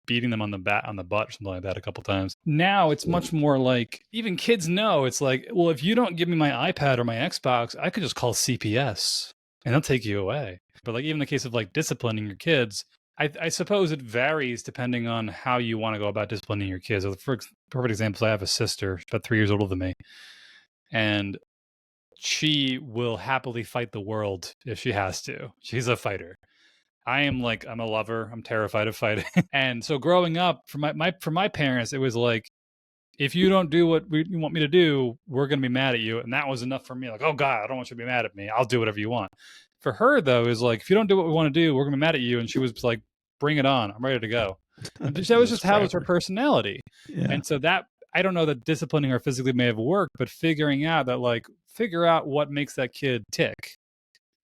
beating them on the butt or something like that a couple times. Now it's much more like, even kids know, it's like, well, if you don't give me my iPad or my Xbox, I could just call CPS and they'll take you away. But like, even in the case of like disciplining your kids, I suppose it varies depending on how you want to go about disciplining your kids. For perfect examples, I have a sister, she's about 3 years older than me, and she will happily fight the world if she has to. She's a fighter. I'm a lover. I'm terrified of fighting. And so growing up, for my parents, it was like, if you don't do what you want me to do, we're going to be mad at you. And that was enough for me. Like, oh God, I don't want you to be mad at me. I'll do whatever you want. For her, though, is like, if you don't do what we want to do, we're going to be mad at you. And she was like, bring it on. I'm ready to go. That was just how it was her personality. Yeah. And so that, I don't know that disciplining her physically may have worked, but figuring out that, like, figure out what makes that kid tick.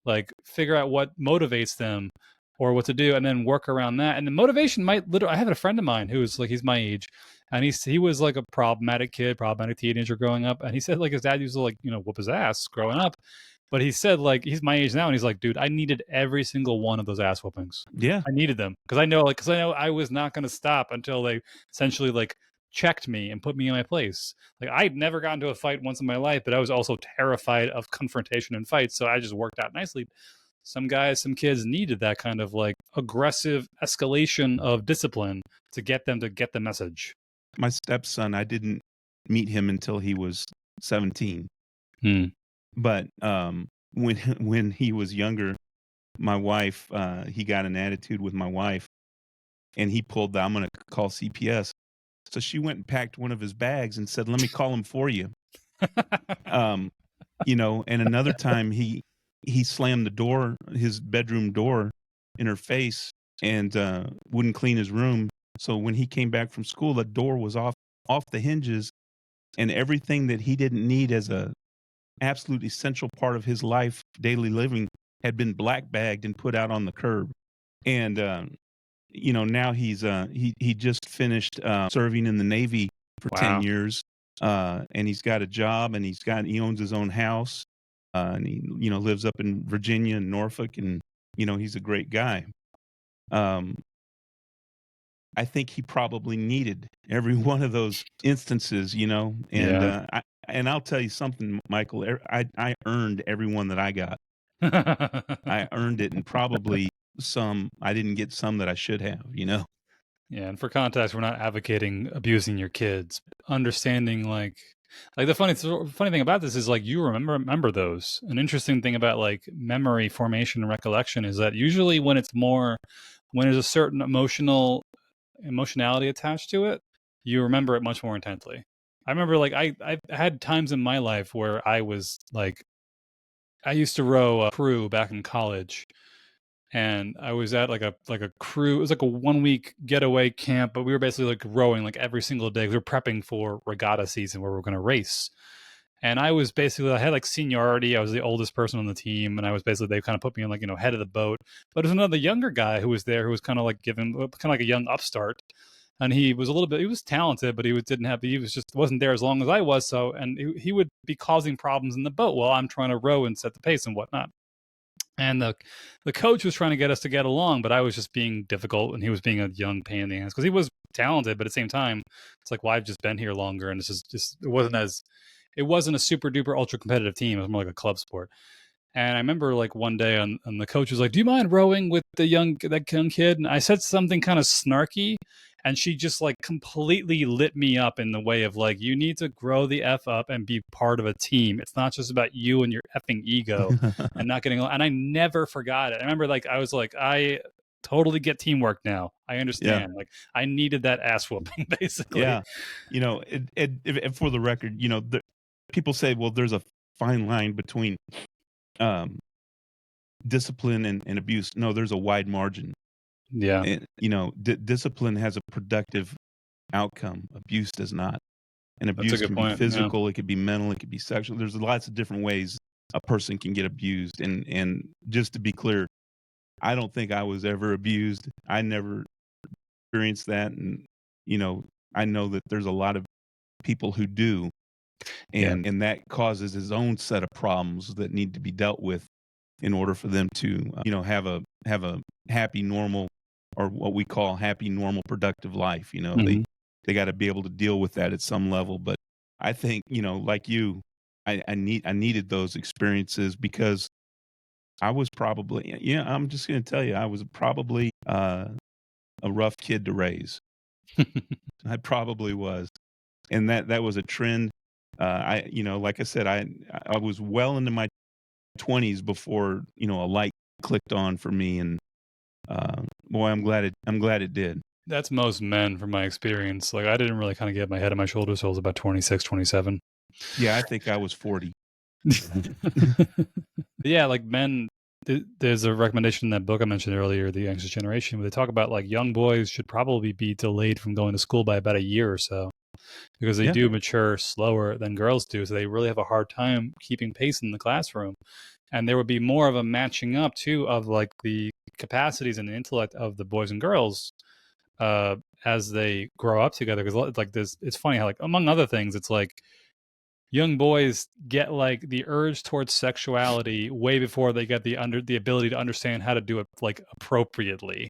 Like, figure out what motivates them or what to do, and then work around that. And the motivation might literally, I have a friend of mine who's like, he's my age, and he was like a problematic teenager growing up. And he said, like, his dad used to, like, you know, whoop his ass growing up. But he said, like, he's my age now, and he's like, dude, I needed every single one of those ass whoopings. Yeah. I needed them because I know I was not going to stop until they essentially, like, checked me and put me in my place. Like, I'd never gotten to a fight once in my life, but I was also terrified of confrontation and fights. So I just worked out nicely. Some kids needed that kind of like aggressive escalation of discipline to get them to get the message. My stepson, I didn't meet him until he was 17. But when he was younger, my wife, he got an attitude with my wife, and he pulled the, I'm going to call CPS. So she went and packed one of his bags and said, let me call him for you. You know, and another time he slammed the door, his bedroom door, in her face, and wouldn't clean his room. So when he came back from school, the door was off the hinges, and everything that he didn't need as a absolute essential part of his life, daily living, had been black bagged and put out on the curb. And you know, now he's he just finished serving in the Navy for 10 years, and he's got a job, and he owns his own house, and he, you know, lives up in Virginia and Norfolk, and you know, he's a great guy. I think he probably needed every one of those instances, you know, and I'll tell you something, Michael. I earned every one that I got. I earned it, and probably I didn't get some that I should have, you know. Yeah, and for context, we're not advocating abusing your kids. Understanding like the funny thing about this is like you remember those. An interesting thing about like memory formation and recollection is that usually when there's a certain emotionality attached to it, you remember it much more intensely. I remember like I had times in my life where I was like, I used to row a crew back in college, and I was at like a crew. It was like a 1 week getaway camp, but we were basically like rowing like every single day. We were prepping for regatta season where we were going to race. And I had like seniority. I was the oldest person on the team, and I was basically, they kind of put me in like, you know, head of the boat. But there's another younger guy who was there who was kind of like kind of like a young upstart. And he was he was talented, but he wasn't there as long as I was. So, and he would be causing problems in the boat while I'm trying to row and set the pace and whatnot. And the coach was trying to get us to get along, but I was just being difficult, and he was being a young pain in the ass because he was talented, but at the same time, it's like, well, I've just been here longer, and this is just, it wasn't a super duper ultra competitive team. It was more like a club sport. And I remember like one day and the coach was like, do you mind rowing with that young kid? And I said something kind of snarky, and she just like completely lit me up in the way of like, you need to grow the F up and be part of a team. It's not just about you and your effing ego and not getting along. And I never forgot it. I remember like, I was like, I totally get teamwork now. I understand. Like, I needed that ass whooping basically. Yeah. You know, for the record, you know, people say, well, there's a fine line between discipline and abuse. No, there's a wide margin. Yeah. And, you know, discipline has a productive outcome. Abuse does not. And abuse can be physical. It could be mental. It could be sexual. There's lots of different ways a person can get abused. And just to be clear, I don't think I was ever abused. I never experienced that. And, you know, I know that there's a lot of people who do. And that causes his own set of problems that need to be dealt with in order for them to, you know, have a happy, normal, or what we call happy, normal, productive life. You know, they got to be able to deal with that at some level. But I think, you know, like you, I needed those experiences because I was probably, I'm just going to tell you, I was probably a rough kid to raise. I probably was. And that was a trend. You know, like I said, I was well into my 20s before, you know, a light clicked on for me, and boy, I'm glad it did. That's most men from my experience. Like, I didn't really kind of get my head on my shoulders. So I was about 26, 27. Yeah, I think I was 40. Yeah, like men, there's a recommendation in that book I mentioned earlier, The Anxious Generation, where they talk about like young boys should probably be delayed from going to school by about a year or so, because they do mature slower than girls do. So they really have a hard time keeping pace in the classroom. And there would be more of a matching up too of like the capacities and the intellect of the boys and girls as they grow up together. Because like it's funny how, like, among other things, it's like young boys get like the urge towards sexuality way before they get the ability to understand how to do it like appropriately.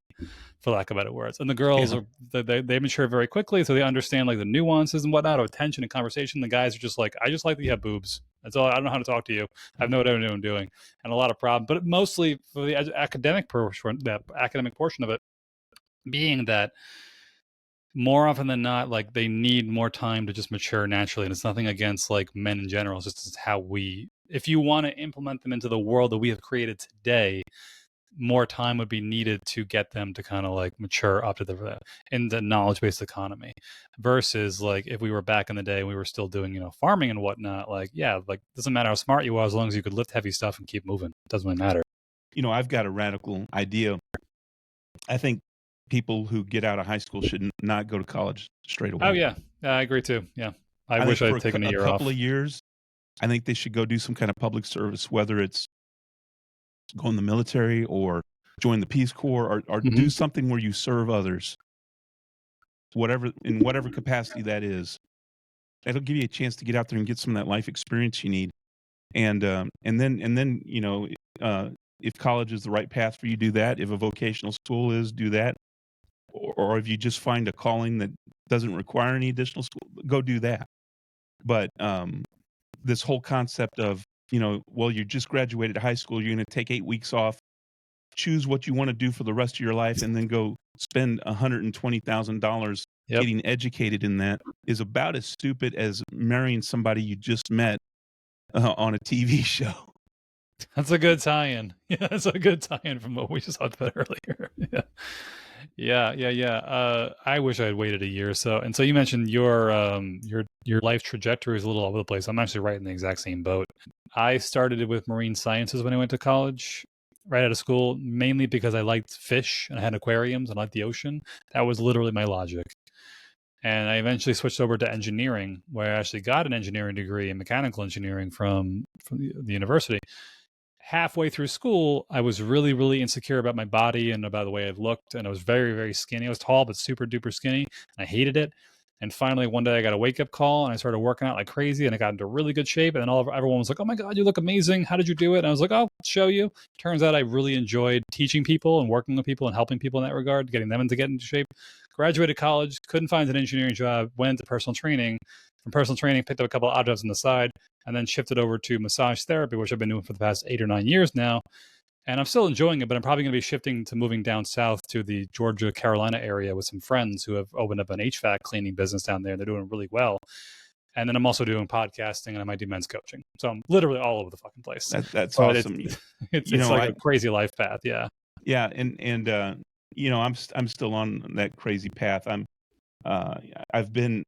for lack of better words. And the girls are they mature very quickly, so they understand like the nuances and whatnot of attention and conversation. The guys are just like, I just like that you have boobs. That's all. I don't know how to talk to you. I have no idea what I'm doing, and a lot of problems. But mostly for the academic portion, of it, being that more often than not, like they need more time to just mature naturally. And it's nothing against like men in general. It's just how if you want to implement them into the world that we have created today, more time would be needed to get them to kind of like mature up to in the knowledge-based economy versus like if we were back in the day, we were still doing, farming and whatnot. Like, yeah, like doesn't matter how smart you are as long as you could lift heavy stuff and keep moving. It doesn't really matter. I've got a radical idea. I think people who get out of high school should not go to college straight away. Oh yeah, I agree too. Yeah, I wish I'd taken a year off. A couple of years. I think they should go do some kind of public service, whether it's go in the military or join the Peace Corps or do something where you serve others, in whatever capacity that is. That'll give you a chance to get out there and get some of that life experience you need. And then if college is the right path for you, do that. If a vocational school is, do that. Or if you just find a calling that doesn't require any additional school, go do that. But this whole concept of, you just graduated high school, you're going to take 8 weeks off, choose what you want to do for the rest of your life, and then go spend $120,000 getting educated in that is about as stupid as marrying somebody you just met on a TV show. That's a good tie-in. Yeah, that's a good tie-in from what we just talked about earlier. Yeah. I wish I had waited a year or so. And so you mentioned your life trajectory is a little all over the place. I'm actually right in the exact same boat. I started with marine sciences when I went to college, right out of school, mainly because I liked fish and I had aquariums and I liked the ocean. That was literally my logic. And I eventually switched over to engineering, where I actually got an engineering degree in mechanical engineering from the university. Halfway through school, I was really, really insecure about my body and about the way I looked. And I was very, very skinny. I was tall, but super duper skinny. And I hated it. And finally, one day I got a wake up call and I started working out like crazy and I got into really good shape. And then everyone was like, oh my God, you look amazing. How did you do it? And I was like, oh, I'll show you. Turns out I really enjoyed teaching people and working with people and helping people in that regard, getting them to get into shape. Graduated college, couldn't find an engineering job, went into personal training. From personal training, picked up a couple of odd jobs on the side, and then shifted over to massage therapy, which I've been doing for the past 8 or 9 years now. And I'm still enjoying it, but I'm probably going to be shifting to moving down south to the Georgia, Carolina area with some friends who have opened up an HVAC cleaning business down there. They're doing really well. And then I'm also doing podcasting and I might do men's coaching. So I'm literally all over the fucking place. That's awesome. It's like a crazy life path. Yeah. Yeah. And I'm still on that crazy path. I've been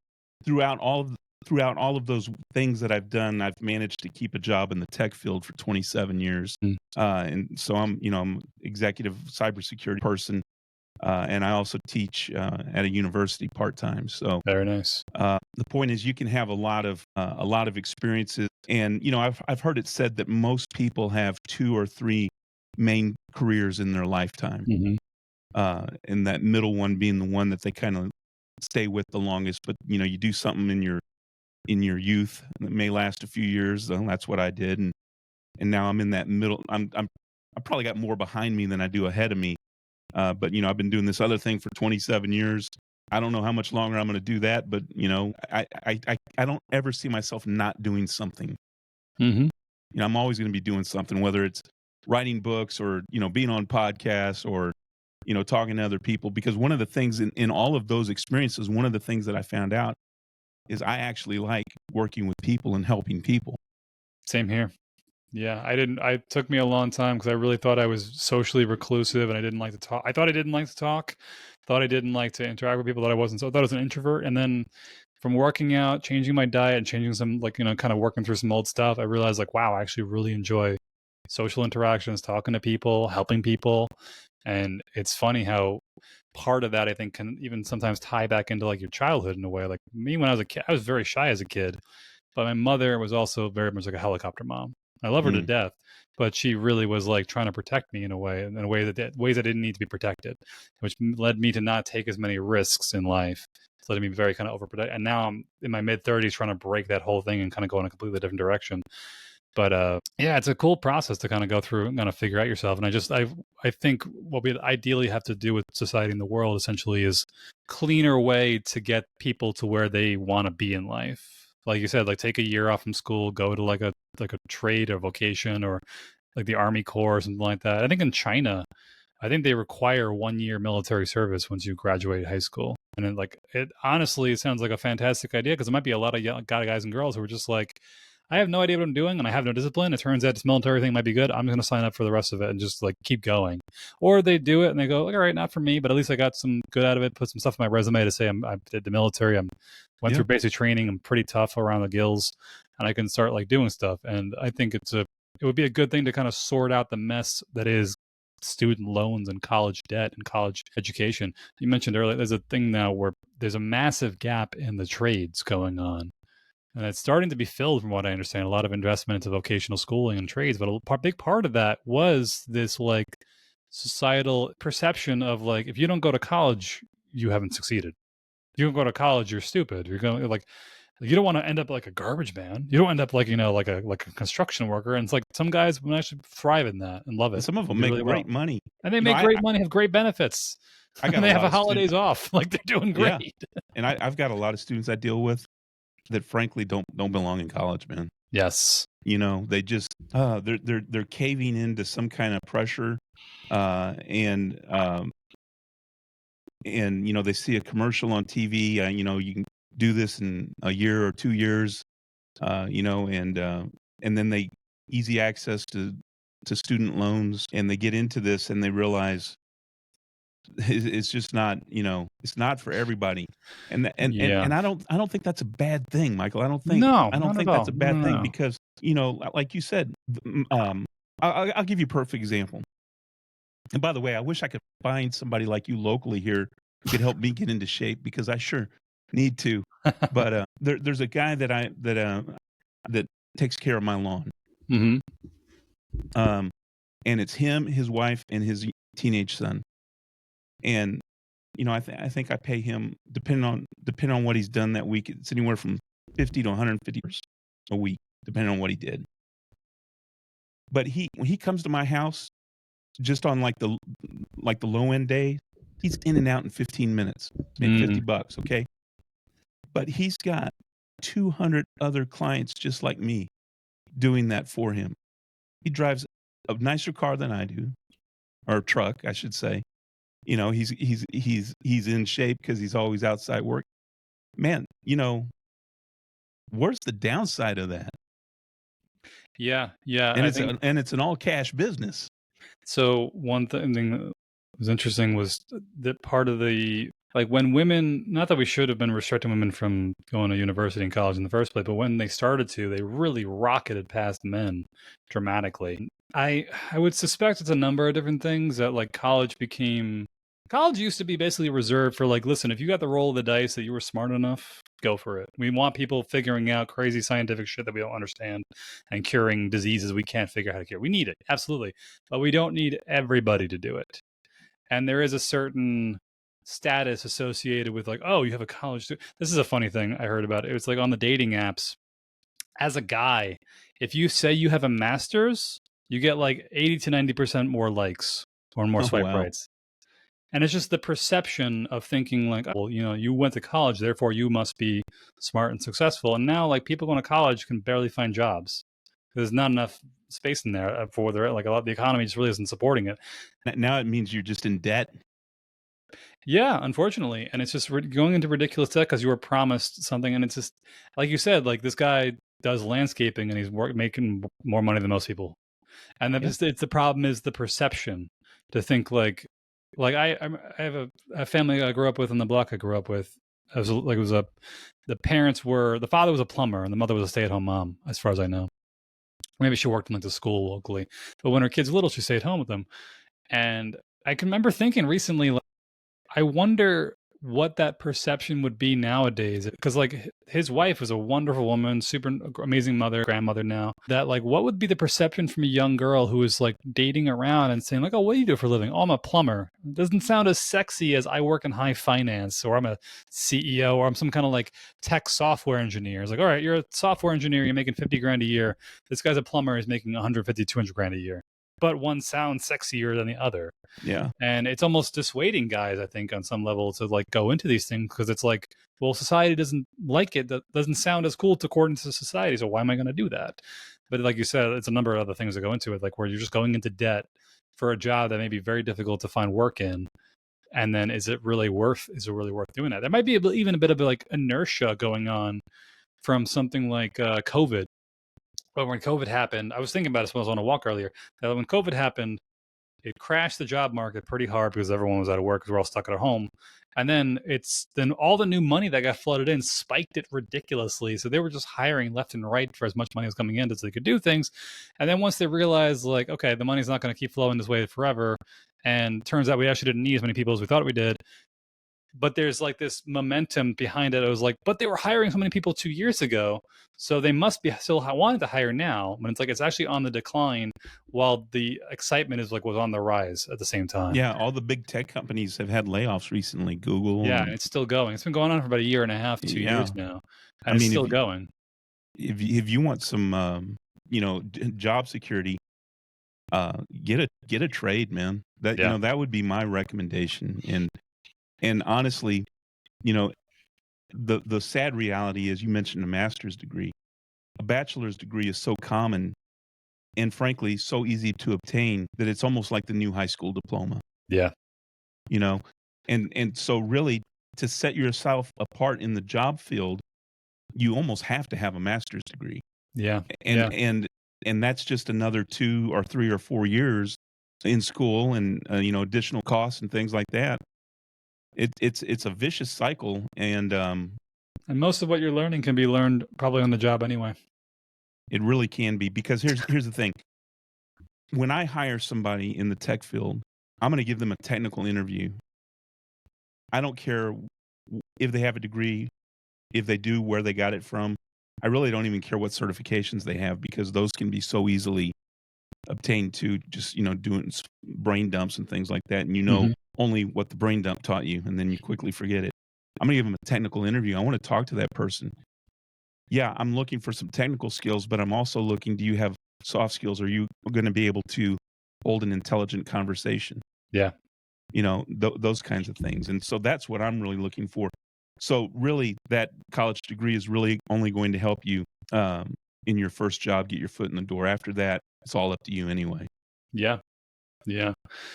throughout all of those things that I've done, I've managed to keep a job in the tech field for 27 years. And so I'm executive cybersecurity person. And I also teach at a university part-time. So very nice. The point is you can have a lot of experiences. And, I've heard it said that most people have 2 or 3 main careers in their lifetime. And that middle one being the one that they kind of stay with the longest. But, you do something in your youth that may last a few years. That's what I did. And now I'm in that middle. I probably got more behind me than I do ahead of me. But, I've been doing this other thing for 27 years. I don't know how much longer I'm going to do that, but, I don't ever see myself not doing something. I'm always going to be doing something, whether it's writing books or, being on podcasts or, talking to other people. Because one of the things in all of those experiences, one of the things that I found out is I actually like working with people and helping people. Same here. Yeah, it took me a long time because I really thought I was socially reclusive and I didn't like to talk. I thought I didn't like to talk, thought I didn't like to interact with people, that I wasn't. So I thought I was an introvert. And then from working out, changing my diet and changing some kind of working through some old stuff, I realized wow, I actually really enjoy social interactions, talking to people, helping people. And it's funny how part of that, I think, can even sometimes tie back into your childhood in a way. Like me, when I was a kid, I was very shy as a kid, but my mother was also very much like a helicopter mom. I love her to death, but she really was trying to protect me in ways I didn't need to be protected, which led me to not take as many risks in life. It's letting me be very kind of overprotected. And now I'm in my mid-30s trying to break that whole thing and kind of go in a completely different direction. But yeah, it's a cool process to kind of go through and kind of figure out yourself. And I think what we ideally have to do with society and the world essentially is cleaner way to get people to where they want to be in life. Like you said, like take a year off from school, go to like a trade or vocation or like the Army Corps or something like that. I think in China, I think they require 1 year military service once you graduate high school. And then it honestly, it sounds like a fantastic idea because there might be a lot of young guys and girls who are just like, I have no idea what I'm doing and I have no discipline. It turns out this military thing might be good. I'm going to sign up for the rest of it and just like keep going. Or they do it and they go, all right, not for me, but at least I got some good out of it. Put some stuff on my resume to say I did the military. Went through basic training. I'm pretty tough around the gills and I can start like doing stuff. And I think it would be a good thing to kind of sort out the mess that is student loans and college debt and college education. You mentioned earlier, there's a thing now where there's a massive gap in the trades going on. And it's starting to be filled, from what I understand, a lot of investment into vocational schooling and trades. But a big part of that was this like societal perception of like, if you don't go to college, you haven't succeeded. If you don't go to college, you're stupid. You're going like, you don't want to end up like a garbage man. You don't end up like, like a construction worker. And it's like some guys will actually thrive in that and love it. And some of them make really great money. And they make great money, have great benefits. And they have holidays off. Like they're doing great. Yeah. And I've got a lot of students I deal with that frankly don't belong in college, man. Yes. They just they're caving into some kind of pressure, and they see a commercial on TV. You can do this in a year or 2 years, and then they easy access to student loans, and they get into this and they realize it's just not, it's not for everybody. And I don't think that's a bad thing, Michael. I don't think that's a bad thing because, like you said, I'll give you a perfect example. And by the way, I wish I could find somebody like you locally here who could help me get into shape because I sure need to. But there's a guy that takes care of my lawn. Mm-hmm. And it's him, his wife, and his teenage son. And I think I pay him depending on what he's done that week. It's anywhere from $50 to $150 a week, depending on what he did. But when he comes to my house, just on like the low end day, he's in and out in 15 minutes, maybe $50. Okay, but he's got 200 other clients just like me doing that for him. He drives a nicer car than I do, or a truck, I should say. He's in shape because he's always outside work. Man, where's the downside of that? Yeah. And it's an all cash business. So one thing that was interesting was that part of the, like when women, not that we should have been restricting women from going to university and college in the first place, but when they started to, they really rocketed past men dramatically. I would suspect it's a number of different things that like college used to be basically reserved for like, listen, if you got the roll of the dice that you were smart enough, go for it. We want people figuring out crazy scientific shit that we don't understand and curing diseases we can't figure out how to cure. We need it, absolutely. But we don't need everybody to do it. And there is a certain status associated with like, oh, you have a college student. This is a funny thing I heard about it. It's like on the dating apps, as a guy, if you say you have a master's, you get like 80 to 90% more likes or more swipe rights. And it's just the perception of thinking like, well, you went to college, therefore you must be smart and successful. And now like people going to college can barely find jobs. There's not enough space in there for their, like a lot, the economy just really isn't supporting it. Now it means you're just in debt. Yeah, unfortunately. And it's just going into ridiculous debt because you were promised something. And it's just, like you said, like this guy does landscaping and he's making more money than most people. And it's the problem is the perception to think like I have a family I grew up with on the block I grew up with. The father was a plumber and the mother was a stay-at-home mom, as far as I know. Maybe she worked in like the school locally, but when her kids were little, she stayed home with them. And I can remember thinking recently, like, I wonder what that perception would be nowadays. Because like his wife was a wonderful woman, super amazing mother, grandmother now. That like, what would be the perception from a young girl who is like dating around and saying like, oh, what do you do for a living? Oh, I'm a plumber. It doesn't sound as sexy as I work in high finance, or I'm a CEO, or I'm some kind of like tech software engineer. It's like, all right, you're a software engineer, you're making 50 grand a year. This guy's a plumber, he's making 150, 200 grand a year. But one sounds sexier than the other. Yeah. And it's almost dissuading guys, I think, on some level to like go into these things, because it's like, well, society doesn't like it. That doesn't sound as cool according to society. So why am I going to do that? But like you said, it's a number of other things that go into it, like where you're just going into debt for a job that may be very difficult to find work in. And then is it really worth doing that? There might be even a bit of like inertia going on from something like COVID. But when COVID happened, I was thinking about it when I was on a walk earlier, that when COVID happened, it crashed the job market pretty hard because everyone was out of work because we're all stuck at home. And then all the new money that got flooded in spiked it ridiculously. So they were just hiring left and right for as much money as coming in so they could do things. And then once they realized like, okay, the money's not going to keep flowing this way forever. And turns out we actually didn't need as many people as we thought we did. But there's like this momentum behind it. It was like, but they were hiring so many people 2 years ago, so they must be still wanting to hire now. But it's like it's actually on the decline, while the excitement was on the rise at the same time. Yeah, all the big tech companies have had layoffs recently. Google. Yeah, and it's still going. It's been going on for about a year and a half, 2 years now, and it's still going. If you want some, job security, get a trade, man. That would be my recommendation. And honestly, the sad reality is, you mentioned a master's degree. A bachelor's degree is so common and frankly so easy to obtain that it's almost like the new high school diploma. Yeah. And so really, to set yourself apart in the job field, you almost have to have a master's degree. Yeah. And that's just another 2 or 3 or 4 years in school, and additional costs and things like that. It's a vicious cycle, and most of what you're learning can be learned probably on the job anyway. It really can be, because here's the thing. When I hire somebody in the tech field, I'm going to give them a technical interview. I don't care if they have a degree, if they do, where they got it from. I really don't even care what certifications they have, because those can be so easily obtained to just, doing brain dumps and things like that. And only what the brain dump taught you, and then you quickly forget it. I'm going to give them a technical interview. I want to talk to that person. Yeah, I'm looking for some technical skills, but I'm also looking, do you have soft skills? Are you going to be able to hold an intelligent conversation? Yeah. Those kinds of things. And so that's what I'm really looking for. So really, that college degree is really only going to help you in your first job, get your foot in the door. After that, it's all up to you anyway. Yeah. Yeah.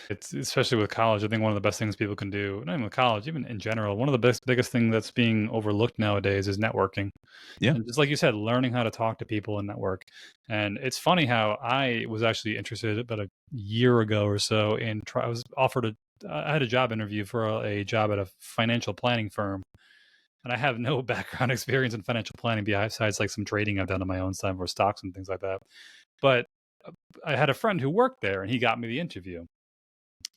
It's especially with college. I think one of the best things people can do, not even with college, even in general, one of the biggest thing that's being overlooked nowadays is networking. Yeah. And just like you said, learning how to talk to people and network. And it's funny how I was actually interested about a year ago or so I was offered I had a job interview for a job at a financial planning firm. And I have no background experience in financial planning besides like some trading I've done on my own side for stocks and things like that. But I had a friend who worked there, and he got me the interview.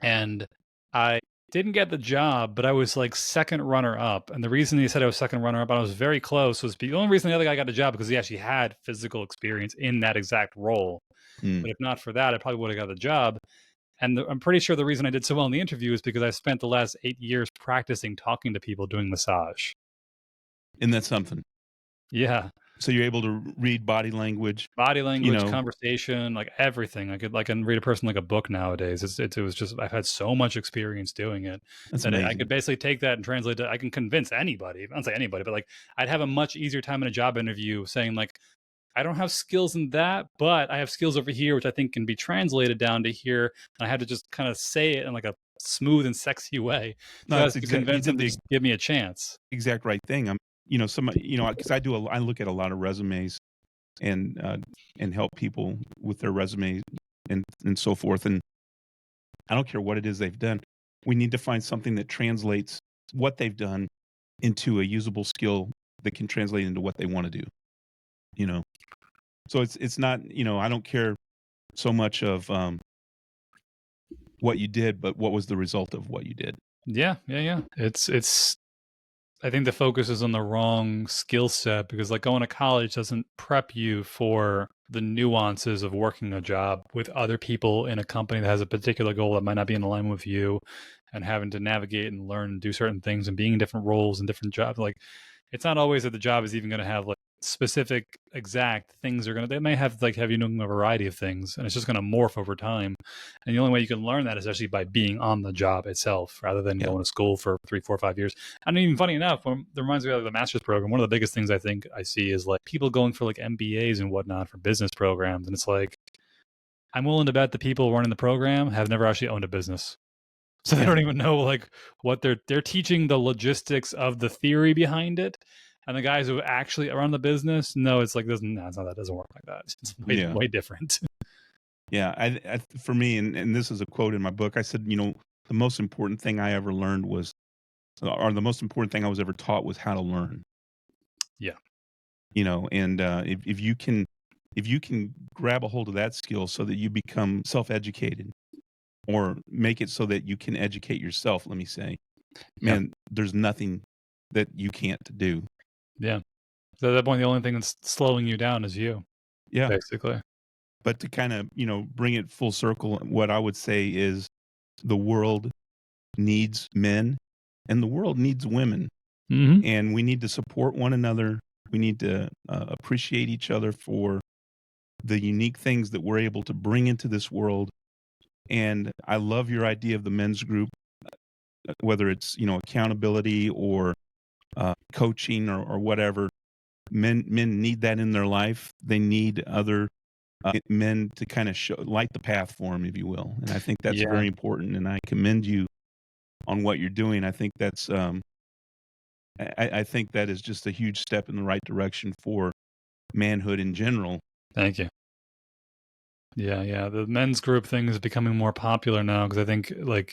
And I didn't get the job, but I was like second runner up. And the reason he said I was second runner up, and I was very close, was the only reason the other guy got the job because he actually had physical experience in that exact role. But if not for that, I probably would have got the job. And I'm pretty sure the reason I did so well in the interview is because I spent the last 8 years practicing talking to people doing massage. And that's something. Yeah. So you're able to read body language, conversation, like everything. I can read a person like a book nowadays. It was just, I've had so much experience doing it. That's that amazing. I could basically take that and translate it. I can convince anybody. I don't say anybody, but like I'd have a much easier time in a job interview saying like, I don't have skills in that, but I have skills over here, which I think can be translated down to here. And I had to just kind of say it in like a smooth and sexy way to convince them to just give me a chance. Exact right thing. Because I look at a lot of resumes and help people with their resumes and so forth. And I don't care what it is they've done. We need to find something that translates what they've done into a usable skill that can translate into what they want to do. So it's not, I don't care so much of what you did, but what was the result of what you did. Yeah. It's I think the focus is on the wrong skill set, because like going to college doesn't prep you for the nuances of working a job with other people in a company that has a particular goal that might not be in alignment with you, and having to navigate and learn and do certain things and being in different roles and different jobs. Like, it's not always that the job is even going to have like specific exact things they may have like have you doing a variety of things, and it's just going to morph over time. And the only way you can learn that is actually by being on the job itself, rather than going to school for 3, 4, 5 years. And even funny enough, that reminds me of the master's program. One of the biggest things I think I see is like people going for like MBAs and whatnot for business programs, and it's like, I'm willing to bet the people running the program have never actually owned a business. So they don't even know like what they're teaching the logistics of the theory behind it. And the guys who actually run the business, no, it's like, it's not that, doesn't work like that. It's way different. Yeah. I for me, and this is a quote in my book, I said, the most important thing I ever learned was, or the most important thing I was ever taught was how to learn. Yeah. And if you can grab a hold of that skill so that you become self-educated, or make it so that you can educate yourself, let me say, man, there's nothing that you can't do. Yeah. So at that point, the only thing that's slowing you down is you. Yeah. Basically. But to kind of, bring it full circle, what I would say is the world needs men and the world needs women. Mm-hmm. And we need to support one another. We need to appreciate each other for the unique things that we're able to bring into this world. And I love your idea of the men's group, whether it's, accountability or coaching or whatever. Men need that in their life. They need other men to kind of light the path for them, if you will. And I think that's very important. And I commend you on what you're doing. I think that's I think that is just a huge step in the right direction for manhood in general. Thank you. Yeah. The men's group thing is becoming more popular now, because I think like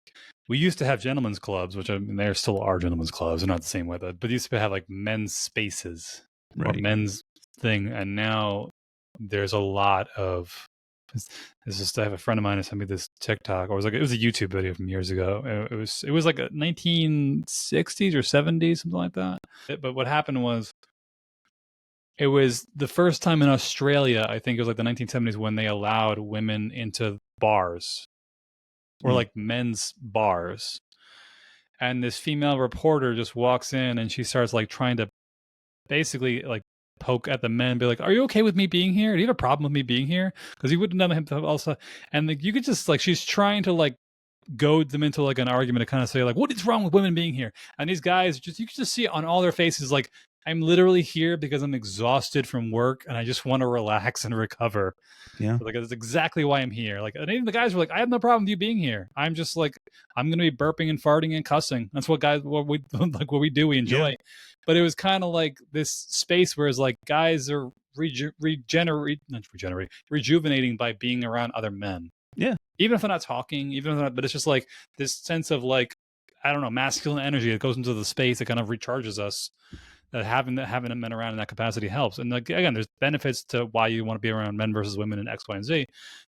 we used to have gentlemen's clubs, which I mean, there still are gentlemen's clubs. They're not the same way, but used to have like men's spaces or men's thing. And now there's a lot of, I have a friend of mine who sent me this TikTok, or it was a YouTube video from years ago. It was like a 1960s or 70s, something like that. But what happened was, it was the first time in Australia, I think it was like the 1970s, when they allowed women into bars, or like men's bars. And this female reporter just walks in and she starts like trying to basically like poke at the men and be like, "Are you okay with me being here? Do you have a problem with me being here?" Because he wouldn't know him also. And like, you could just like, she's trying to like goad them into like an argument to kind of say like, what is wrong with women being here? And these guys you can just see on all their faces like, I'm literally here because I'm exhausted from work and I just want to relax and recover. Yeah. Like, that's exactly why I'm here. Like, and even the guys were like, I have no problem with you being here. I'm just like, I'm going to be burping and farting and cussing. That's what we do. We enjoy. Yeah. But it was kind of like this space where it's like guys are rejuvenating by being around other men. Yeah. Even if they're not talking, but it's just like this sense of like, I don't know, masculine energy that goes into the space that kind of recharges us. That having men around in that capacity helps. And like, again, there's benefits to why you want to be around men versus women in X, Y, and Z.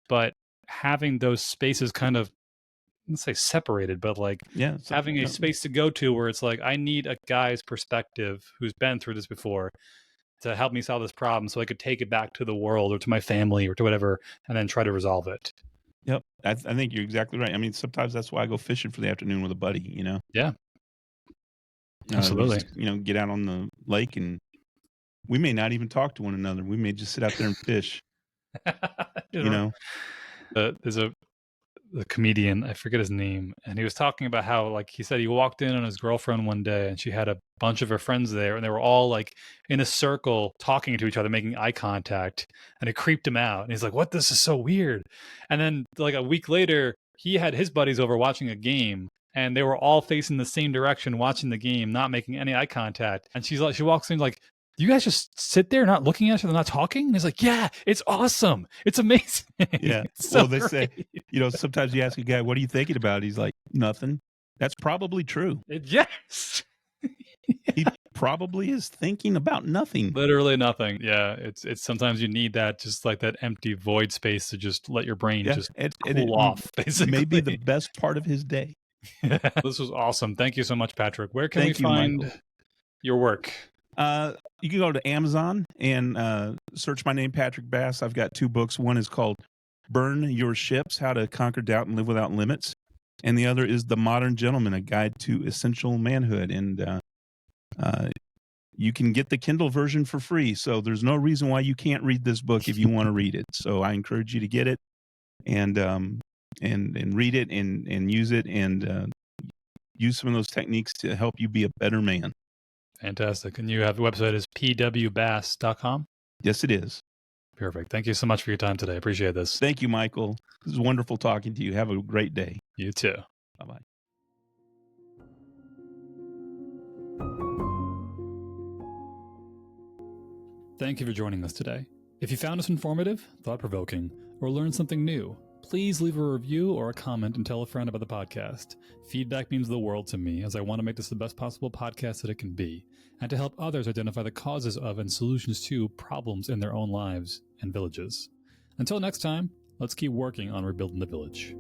But having those spaces kind of, let's say separated, but like having a space to go to where it's like, I need a guy's perspective who's been through this before to help me solve this problem, so I could take it back to the world or to my family or to whatever, and then try to resolve it. Yep. I think you're exactly right. I mean, sometimes that's why I go fishing for the afternoon with a buddy, Yeah. Absolutely. Just, get out on the lake, and we may not even talk to one another. We may just sit out there and fish. There's a comedian, I forget his name, and he was talking about how, like, he said he walked in on his girlfriend one day and she had a bunch of her friends there, and they were all like in a circle talking to each other, making eye contact, and it creeped him out. And he's like, what? This is so weird. And then like a week later, he had his buddies over watching a game, and they were all facing the same direction, watching the game, not making any eye contact. And she walks in like, you guys just sit there not looking at each other, not talking? And he's like, yeah, it's awesome. It's amazing. Yeah. It's so they say, sometimes you ask a guy, what are you thinking about? He's like, nothing. That's probably true. Yes. He probably is thinking about nothing. Literally nothing. Yeah. It's sometimes you need that, just like that empty void space to just let your brain just cool off, basically. Maybe the best part of his day. This was awesome. Thank you so much, Patrick. Where can we find Your work. You can go to Amazon and search my name, Patrick Bass. I've got 2 books. One is called Burn Your Ships, How to Conquer Doubt and Live Without Limits. And the other is The Modern Gentleman, A Guide to Essential Manhood. And you can get the Kindle version for free. So there's no reason why you can't read this book if you want to read it. So I encourage you to get it and read it and use it and use some of those techniques to help you be a better man. Fantastic. And you have the website is pwbass.com? Yes, it is. Perfect. Thank you so much for your time today. I appreciate this. Thank you, Michael. This is wonderful talking to you. Have a great day. You too. Bye-bye. Thank you for joining us today. If you found us informative, thought-provoking, or learned something new, please leave a review or a comment and tell a friend about the podcast. Feedback means the world to me, as I want to make this the best possible podcast that it can be, and to help others identify the causes of and solutions to problems in their own lives and villages. Until next time, let's keep working on rebuilding the village.